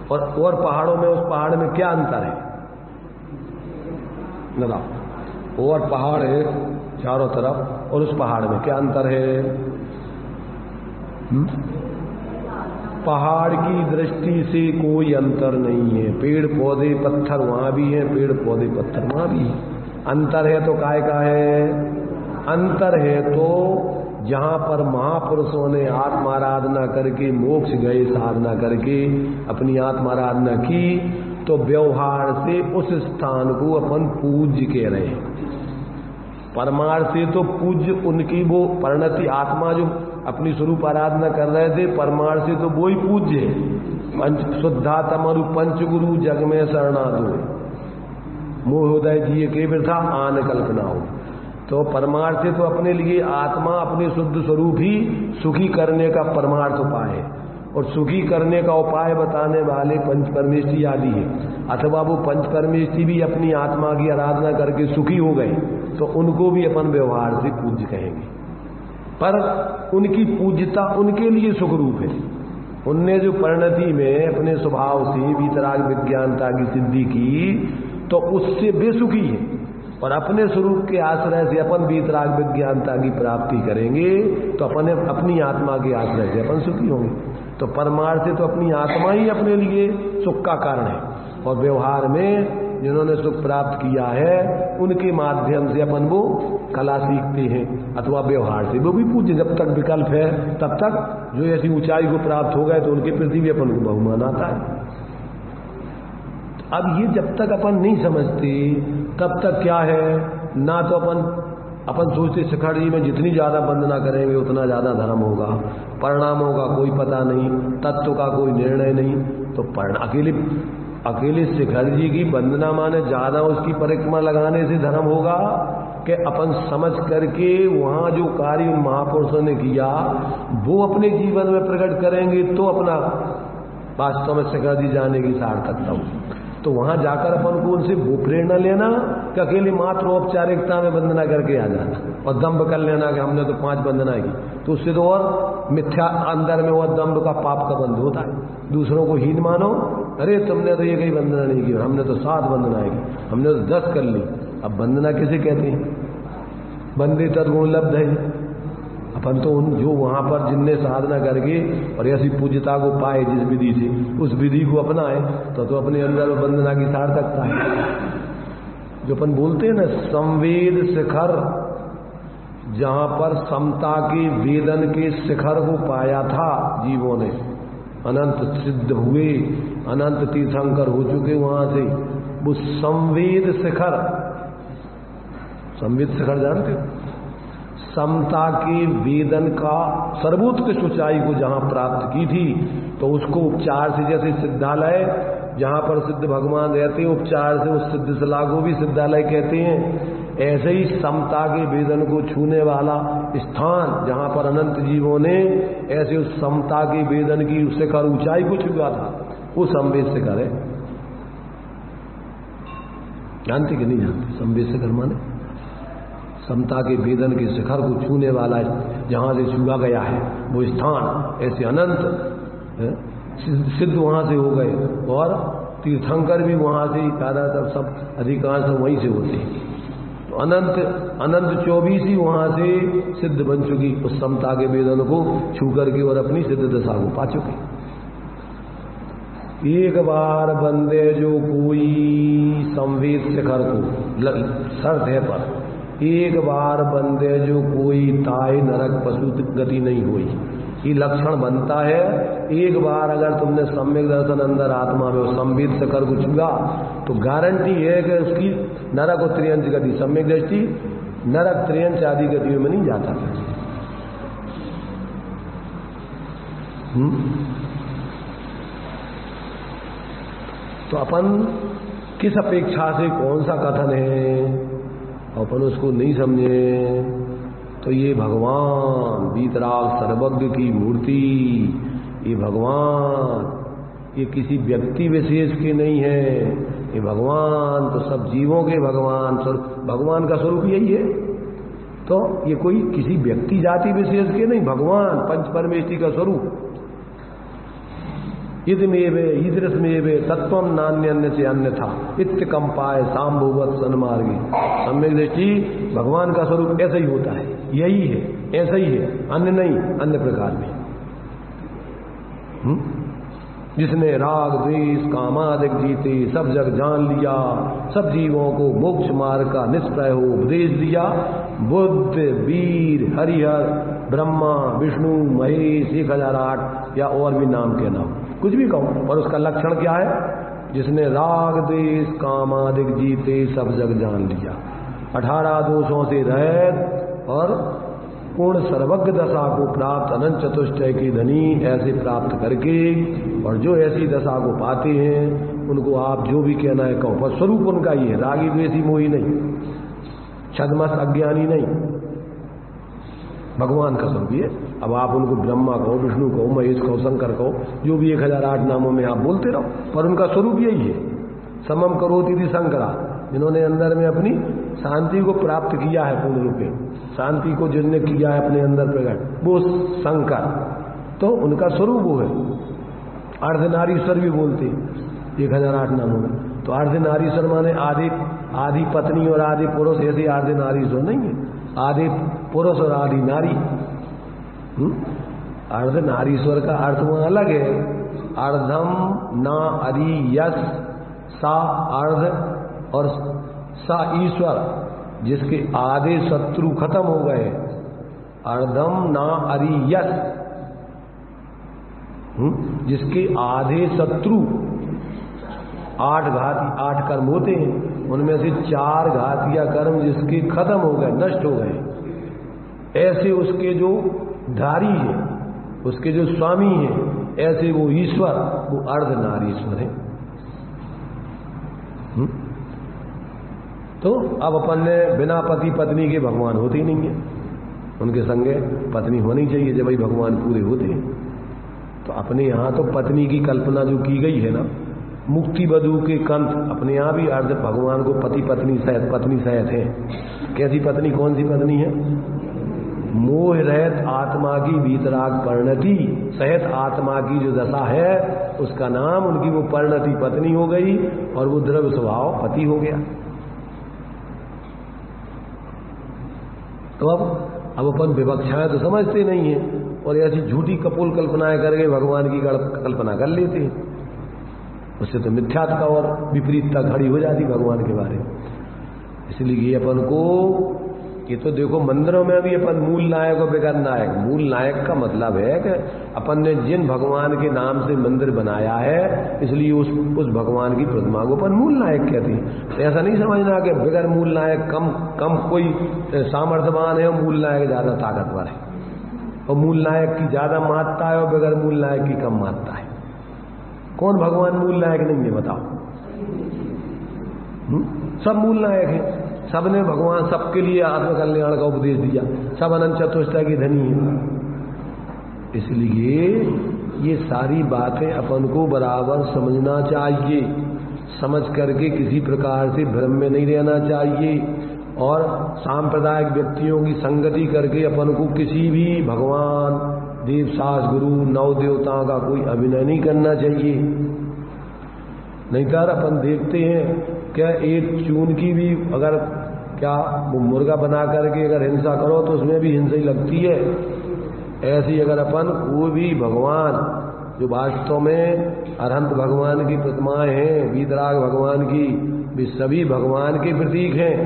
और पहाड़ों में, उस पहाड़ में क्या अंतर है बताओ? और पहाड़ है चारों तरफ, और उस पहाड़ में क्या अंतर है? पहाड़ की दृष्टि से कोई अंतर नहीं है, पेड़ पौधे पत्थर वहां भी हैं, पेड़ पौधे पत्थर वहां भी हैं। अंतर है तो काय का है? अंतर है तो जहां पर महापुरुषों ने आत्माराधना करके मोक्ष गए, साधना करके अपनी आत्माराधना की, तो व्यवहार से उस स्थान को अपन पूज्य कह रहे हैं। परमार्थ से तो पूज्य उनकी वो परिणति, आत्मा जो अपनी स्वरूप आराधना कर रहे थे, परमार्थ से तो वो ही पूज्य है। शुद्धा तमरु पंचगुरु जग में शरणा दो, मोहोदय जी के वृथा आन कल्पना हो। तो परमार्थ से तो अपने लिए आत्मा अपने शुद्ध स्वरूप ही सुखी करने का परमार्थ उपाय है, और सुखी करने का उपाय बताने वाले पंच परमेष्ठी आदि है। अथवा वो पंच परमेष्ठी भी अपनी आत्मा की आराधना करके सुखी हो गए, तो उनको भी अपन व्यवहार से पूज्य कहेंगे, पर उनकी पूज्यता उनके लिए सुख रूप है। उनने जो परिणति में अपने स्वभाव से वीतराग विज्ञानता की सिद्धि की, तो उससे बेसुखी है, और अपने स्वरूप के आश्रय से अपन वीतराग विज्ञानता की प्राप्ति करेंगे, तो अपन अपनी आत्मा के आश्रय से अपन सुखी होंगे। तो परमार्थ से तो अपनी आत्मा ही अपने लिए सुख का कारण है, और व्यवहार में जिन्होंने सुख प्राप्त किया है उनके माध्यम से अपन वो कला सीखते हैं, अथवा व्यवहार से वो भी पूज्य। जब तक विकल्प है तब तक जो ऐसी ऊंचाई को प्राप्त हो गए तो उनके प्रति भी अपन को बहुमान आता है। अब ये जब तक अपन नहीं समझते तब तक क्या है, ना तो अपन सोचते शिखर जी में जितनी ज्यादा वंदना करेंगे उतना ज्यादा धर्म होगा, परिणामों का कोई पता नहीं, तत्व का कोई निर्णय नहीं। तो अकेले शिखर जी की वंदना माने ज्यादा उसकी परिक्रमा लगाने से धर्म होगा कि अपन समझ करके वहां जो कार्य उन महापुरुषों ने किया वो अपने जीवन में प्रकट करेंगे, तो अपना वास्तव में शिखर जी जाने की सार्थकता हो। तो वहां जाकर अपन को उनसे वो प्रेरणा लेना कि अकेले मात्र औपचारिकता में वंदना करके आ जाना और दम्भ कर लेना कि हमने तो 5 वंदना की, तो उससे तो और मिथ्या अंदर में और दम्भ का पाप का बंध होता है। दूसरों को हीन मानो, अरे तुमने तो ये कहीं वंदना नहीं की, हमने तो 7 वंदनाएं की, हमने तो 10 कर ली। अब वंदना किसे कहते हैं? वंदे तद्गुण लब्ध है। अपन तो उन जो वहां पर जिनने साधना करके और ऐसी पूज्यता को पाए जिस विधि से, उस विधि को अपनाए, तो अपने अंदर वंदना की सार्थकता है। जो अपन बोलते हैं ना संवेद शिखर, जहां पर समता के वेदन के शिखर को पाया था जीवों ने, अनंत सिद्ध हुए, अनंत तीर्थंकर हो चुके वहां से, वो संवेद शिखर, संवेद शिखर जानते हो, समता के वेदन का सर्वोत्कृष्ट ऊंचाई को जहां प्राप्त की थी, तो उसको उपचार से, जैसे सिद्धालय जहां पर सिद्ध भगवान रहते हैं, उपचार से उस सिद्ध शिला को भी सिद्धालय कहते हैं, ऐसे ही समता के वेदन को छूने वाला स्थान जहां पर अनंत जीवों ने ऐसे उस समता के वेदन की शिखर ऊंचाई को छुआ था, वो संवेद शिखर है। जानते कि नहीं जानते? संवेद शिखर माने समता के वेदन के शिखर को छूने वाला जहां से छुआ गया है वो स्थान, ऐसे अनंत सिद्ध वहां से हो गए, और तीर्थंकर भी वहां से, ज्यादातर सब अधिकांश वहीं से होते हैं। तो अनंत 24 ही वहां से सिद्ध बन चुकी, उस समता के वेदन को छू करके और अपनी सिद्ध दशा को पा चुकी। एक बार बंदे जो कोई संवेद शिखर को, शर्त है पर, एक बार बंदे जो कोई ताय नरक पशु गति नहीं हुई, ये लक्षण बनता है। एक बार अगर तुमने सम्यक दर्शन अंदर आत्मा में संवेद शिखर को छुआ, तो गारंटी है कि उसकी नरक और त्रियंच गति, सम्यक दृष्टि नरक त्रियंच आदि गतियों में नहीं जाता था। तो अपन किस अपेक्षा से कौन सा कथन है, अपन उसको नहीं समझे तो ये भगवान वीतराग सर्वज्ञ की मूर्ति, ये भगवान ये किसी व्यक्ति विशेष के नहीं है, ये भगवान तो सब जीवों के भगवान, भगवान का स्वरूप यही है। तो ये कोई किसी व्यक्ति जाति विशेष के नहीं, भगवान पंच परमेष्टि का स्वरूप। इदमेवे ईदृशमेवे तत्वम नान्य से अन्य था इत्य कंपाय सांभुवत सन्मार्गी। सम्यक दृष्टि भगवान का स्वरूप ऐसा ही होता है, यही है, ऐसा ही है, अन्य नहीं, अन्य प्रकार में। जिसने राग द्वेष कामादिक जीते, सब जग जान लिया, सब जीवों को मोक्ष मार्ग का निष्प्रय हो उपदेश दिया, बुद्ध वीर हरिहर ब्रह्मा विष्णु महेश 1008 या और भी नाम के नाम कुछ भी कहो, पर उसका लक्षण क्या है? जिसने राग द्वेष कामादिक जीते, सब जग जान लिया, 18 दोषों से रहित और पूर्ण सर्वज्ञ दशा को प्राप्त, अनंत चतुष्टय की धनी ऐसे प्राप्त करके, और जो ऐसी दशा को पाते हैं उनको आप जो भी कहना है कहो, पर स्वरूप उनका ही है, रागी द्वेषी मोही नहीं, छद्मस अज्ञानी नहीं, भगवान का स्वरूप है। अब आप उनको ब्रह्मा कहो, विष्णु कहो, महेश कहो, शंकर कहो, जो भी 1008 नामों में आप बोलते रहो, पर उनका स्वरूप यही है। समम करोति थी शंकरा, जिन्होंने अंदर में अपनी शांति को प्राप्त किया है, पूर्ण रूप में शांति को जिनने किया है अपने अंदर प्रकट, वो शंकर, तो उनका स्वरूप वो है। अर्धनारीश्वर भी बोलते 1008 नामों में, तो अर्धनारीश्वर माने आदि पत्नी और आदि पुरुष, ऐसे अर्धनारीश्वर नहीं है, आदि पुरुष और आदि नारी। अर्धनारीश्वर का अर्थ वहां अलग है, अर्धम ना अरि यश सा अर्ध और सा ईश्वर, जिसके आधे शत्रु खत्म हो गए, अर्धम ना अरि यश, जिसके आधे शत्रु 8 घाती 8 कर्म होते हैं, उनमें से 4 घातिया कर्म जिसके खत्म हो गए, नष्ट हो गए, ऐसे उसके जो धारी है, उसके जो स्वामी है, ऐसे वो ईश्वर, वो अर्धनारीश्वर है। तो अब अपन ने बिना पति पत्नी के भगवान होते ही नहीं है, उनके संगे पत्नी होनी चाहिए जब भाई भगवान पूरे होते हैं। तो अपने यहाँ तो पत्नी की कल्पना जो की गई है ना, मुक्ति बधू के कंठ, अपने यहाँ भी अर्ध भगवान को पति पत्नी सहित है। कैसी पत्नी, कौन सी पत्नी है? मोह रहित आत्मा की वीतराग परिणति सहित आत्मा की जो दशा है, उसका नाम उनकी वो परिणति पत्नी हो गई, और वो द्रव्य स्वभाव पति हो गया। तो अब अपन विवक्षाएं तो समझते नहीं है, और ऐसी झूठी कपोल कल्पनाएं करके भगवान की कल्पना कर लेते हैं, उससे तो मिथ्यात्व और विपरीतता खड़ी हो जाती भगवान के बारे में। इसलिए अपन को ये तो देखो मंदिरों में भी अपन मूल नायक और बेगर नायक, मूल नायक का मतलब है कि अपन ने जिन भगवान के नाम से मंदिर बनाया है इसलिए उस भगवान की प्रतिमा को अपन मूल नायक कहते हैं। तो ऐसा नहीं समझना कि बेगर मूल नायक कम कोई सामर्थ्यवान है और मूल नायक ज्यादा ताकतवर है, और मूल नायक की ज्यादा महत्ता है और बेगर मूल नायक की कम महत्ता है। कौन भगवान मूल नायक नहीं है बताओ? सब मूल नायक है, सबने भगवान सबके लिए आत्मकल्याण का उपदेश दिया, सब अनंत चतुष्टय की धनी है। इसलिए ये सारी बातें अपन को बराबर समझना चाहिए, समझ करके किसी प्रकार से भ्रम में नहीं रहना चाहिए, और सांप्रदायिक व्यक्तियों की संगति करके अपन को किसी भी भगवान देव सास गुरु नव देवताओं का कोई अभिनय नहीं करना चाहिए। नहीं तो अपन देखते हैं क्या एक चून की भी अगर क्या मुर्गा बना करके अगर हिंसा करो तो उसमें भी हिंसा ही लगती है। ऐसी अगर अपन कोई भी भगवान जो वास्तव में अरहंत भगवान की प्रतिमाएं हैं, वीतराग भगवान की, वे सभी भगवान के प्रतीक हैं।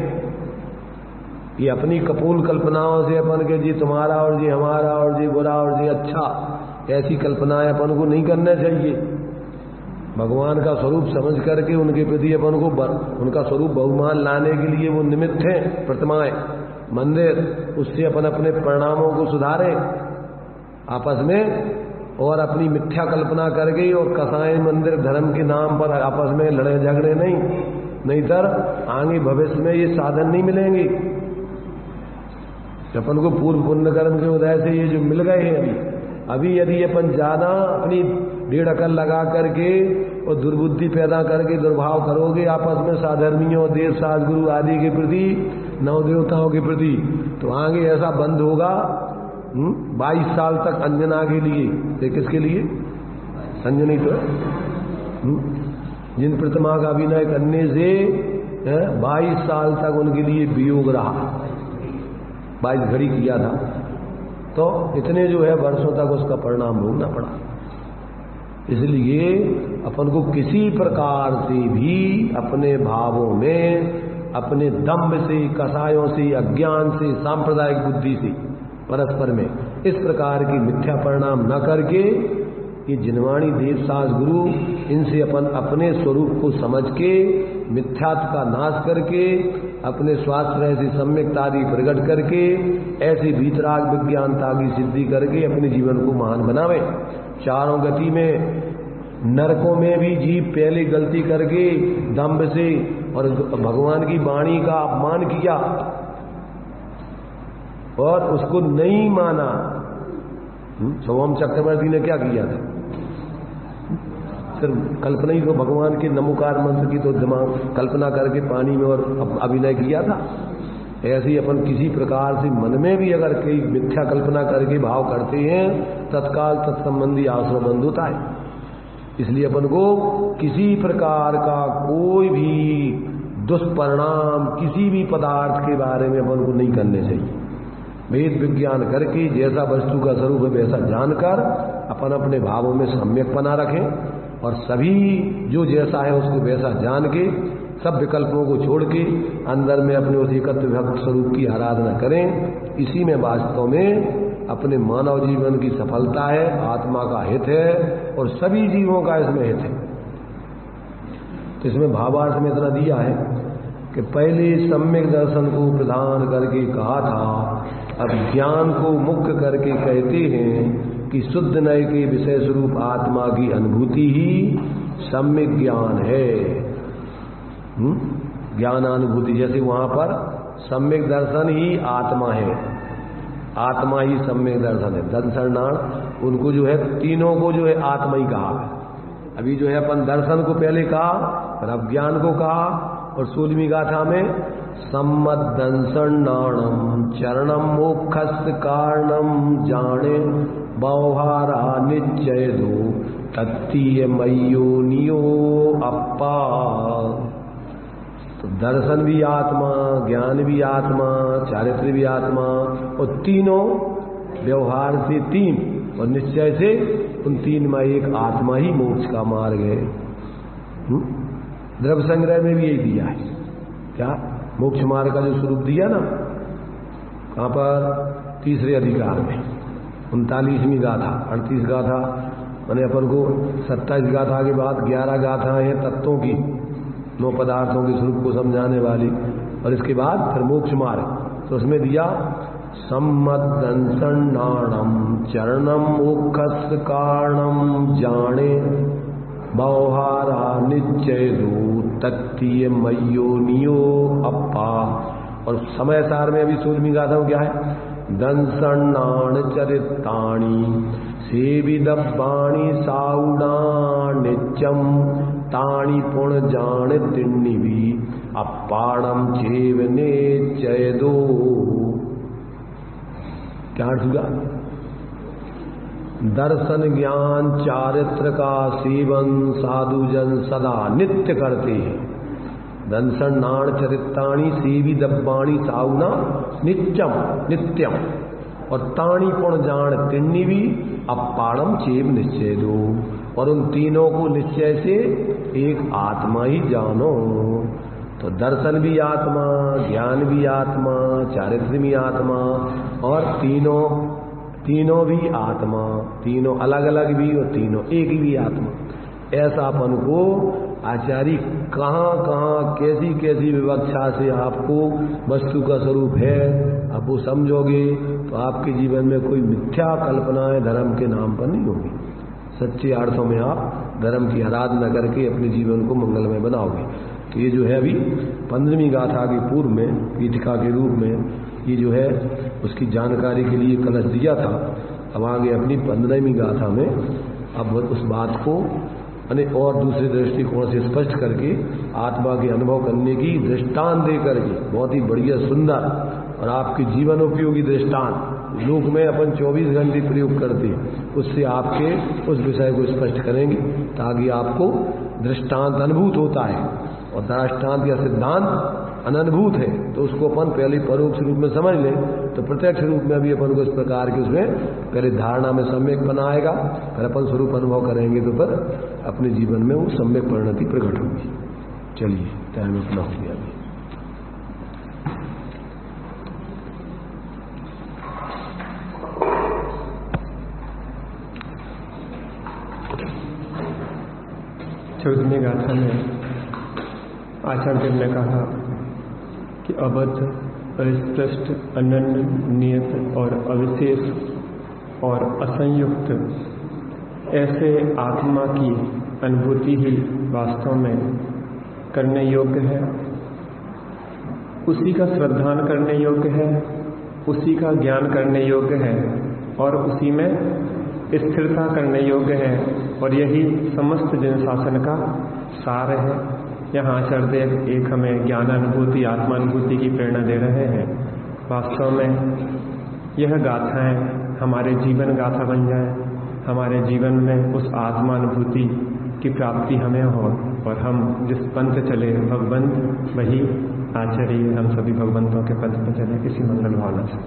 ये अपनी कपूल कल्पनाओं से अपन के जी तुम्हारा और जी हमारा और जी बुरा और जी अच्छा, ऐसी कल्पनाएं अपन को नहीं करना चाहिए। भगवान का स्वरूप समझ करके उनके प्रति अपन को उनका स्वरूप बहुमान लाने के लिए वो निमित्त हैं प्रतिमाएं, मंदिर, उससे अपन अपने परिणामों को सुधारें आपस में, और अपनी मिथ्या कल्पना करके और कसाई मंदिर धर्म के नाम पर आपस में लड़े झगड़े नहीं तर आगे भविष्य में ये साधन नहीं मिलेंगे। अपन को पूर्व पुण्य कर्म के उदय से ये जो मिल गए हैं अभी यदि अपन ज्यादा अपनी डेढ़ अकल लगा करके और दुर्बुद्धि पैदा करके दुर्भाव करोगे आपस में साधर्मियों, देव सास गुरु आदि के प्रति, नव देवताओं के प्रति, तो आगे ऐसा बंद होगा। 22 साल तक अंजना के लिए, ये किसके लिए? अंजनी तो जिन प्रतिमा का अभिनय करने से 22 साल तक उनके लिए वियोग रहा, 22 घड़ी किया था, तो इतने जो है वर्षों तक उसका परिणाम भोगना पड़ा। इसलिए अपन को किसी प्रकार से भी अपने भावों में, अपने दम्भ से, कसायों से, अज्ञान से, सांप्रदायिक बुद्धि से परस्पर में इस प्रकार की मिथ्या परिणाम न करके ये जिनवाणी देव सास गुरु, इनसे अपन अपने स्वरूप को समझ के मिथ्यात्व का नाश करके अपने स्वास्थ्य से सम्यकता आदि प्रकट करके ऐसी भीतराग विज्ञानता की सिद्धि करके अपने जीवन को महान बनावे। चारों गति में नरकों में भी जीव पहले गलती करके दंभ से और भगवान की वाणी का अपमान किया और उसको नहीं माना। सोम चक्रवर्ती ने क्या किया था? सिर्फ कल्पना ही तो भगवान के नमोकार मंत्र की तो दिमाग कल्पना करके पानी में और अभिनय किया था। ऐसे ही अपन किसी प्रकार से मन में भी अगर कई मिथ्या कल्पना करके भाव करते हैं तत्काल तत्संबंधी आश्रम बंद होता है। इसलिए अपन को किसी प्रकार का कोई भी दुष्परिणाम किसी भी पदार्थ के बारे में अपन को नहीं करने चाहिए। वेद विज्ञान करके जैसा वस्तु का स्वरूप है वैसा जानकर अपन अपने भावों में सम्यक बना रखें और सभी जो जैसा है उसको वैसा जान के सब विकल्पों को छोड़ के अंदर में अपने उस एकत्व भक्त स्वरूप की आराधना करें। इसी में वास्तव में अपने मानव जीवन की सफलता है, आत्मा का हित है और सभी जीवों का इसमें हित है। तो इसमें भावार्थ में इतना दिया है कि पहले सम्यक दर्शन को प्रदान करके कहा था, अब ज्ञान को मुख्य करके कहते हैं कि शुद्ध नय के विषय स्वरूप आत्मा की अनुभूति ही सम्यक ज्ञान है। ज्ञानानुभूति, जैसे वहां पर सम्यक दर्शन ही आत्मा है, आत्मा ही सम्यक दर्शन है। दर्शनाण उनको जो है तीनों को जो है आत्मा ही कहा है। अभी जो है अपन दर्शन को पहले कहा, फिर अब ज्ञान को कहा और 16वीं गाथा में सम्मदंसनाणम चरणम मोक्षस्य कारणम जाने व्यवहारा निश्चय दो तत्तीय मयो नियो अपा। तो दर्शन भी आत्मा, ज्ञान भी आत्मा, चारित्र भी आत्मा और तीनों व्यवहार से तीन और निश्चय से उन तीन में एक आत्मा ही मोक्ष का मार्ग है। द्रव्य संग्रह में भी यही दिया है। क्या मोक्ष मार्ग का जो स्वरूप दिया ना, कहाँ पर? तीसरे अधिकार में 39वीं गाथा। 38 गाथा मैंने अपन को 27 गाथा के बाद 11 गाथाएं हैं तत्वों की, 9 पदार्थों के स्वरूप को समझाने वाली, और इसके बाद फिर मोक्ष मार्ग। तो उसमें दिया सम्मदंसन्नाणम चरणम मोक्षस्य कारणम जाने बहुहारा निश्चय दो तत्तीय मयोनियो अप्पा। और समय सार में अभी 16वीं गाथा क्या है? दंसन्नाण चरिताणी सेविदब्बाणी साउणा नित्यम ताणी पुण जान तिन्निवी अपाणम चेवने चयदो। क्या अर्थ हुआ? दर्शन ज्ञान चारित्र का सेवन साधुजन सदा नित्य करते हैं। दंसन नाण चरिताणी सेवी दब्बाणी साउना नित्यम नित्यम, और ताणी पुण जान तिन्निवी अपाणम चेव निश्चय दो। और उन तीनों को निश्चय से एक आत्मा ही जानो। तो दर्शन भी आत्मा, ज्ञान भी आत्मा, चारित्र भी आत्मा, और तीनों भी आत्मा, तीनों अलग अलग भी और तीनों एक ही भी आत्मा। ऐसा अपन को आचार्य कहाँ कहाँ कैसी कैसी विवक्षा से आपको वस्तु का स्वरूप है, आप वो समझोगे तो आपके जीवन में कोई मिथ्या कल्पनाएं धर्म के नाम पर नहीं होगी। सच्चे अर्थों में आप धर्म की आराधना करके अपने जीवन को मंगलमय बनाओगे। तो ये जो है अभी 15वीं गाथा के पूर्व में पीठिका के रूप में ये जो है उसकी जानकारी के लिए कलश दिया था। अब आगे अपनी 15वीं गाथा में अब उस बात को और दूसरे दृष्टिकोण से स्पष्ट करके आत्मा के अनुभव करने की दृष्टांत दे करके, बहुत ही बढ़िया सुंदर और आपके जीवन उपयोगी दृष्टांत लोक में अपन 24 घंटे प्रयोग करते हैं, उससे आपके उस विषय को स्पष्ट करेंगे ताकि आपको दृष्टांत अनुभूत होता है। और दृष्टांत या सिद्धांत अनुभूत है तो उसको अपन पहले परोक्ष रूप में समझ लें, तो प्रत्यक्ष रूप में भी अपन को इस प्रकार के उसमें पहले धारणा में सम्यक बनाएगा, फिर अपन स्वरूप अनुभव करेंगे तो फिर अपने जीवन में वो सम्यक परिणति प्रकट होगी। चलिए टाइम अपना हो गया अभी। चौदहवीं गाथा में आचार्य ने कहा कि अबद्ध, अस्पष्ट, अनन्य, नियत और अविशेष और असंयुक्त ऐसे आत्मा की अनुभूति ही वास्तव में करने योग्य है, उसी का श्रद्धान करने योग्य है, उसी का ज्ञान करने योग्य है और उसी में स्थिरता करने योग्य है। और यही समस्त जन शासन का सार है। यहाँ आचार्य एक हमें ज्ञानानुभूति, आत्मानुभूति की प्रेरणा दे रहे हैं। वास्तव में यह गाथाएं हमारे जीवन गाथा बन जाए, हमारे जीवन में उस आत्मानुभूति की प्राप्ति हमें हो और हम जिस पंथ चले भगवंत वही आचार्य, हम सभी भगवंतों के पंथ पर चले। किसी मंगल भावना से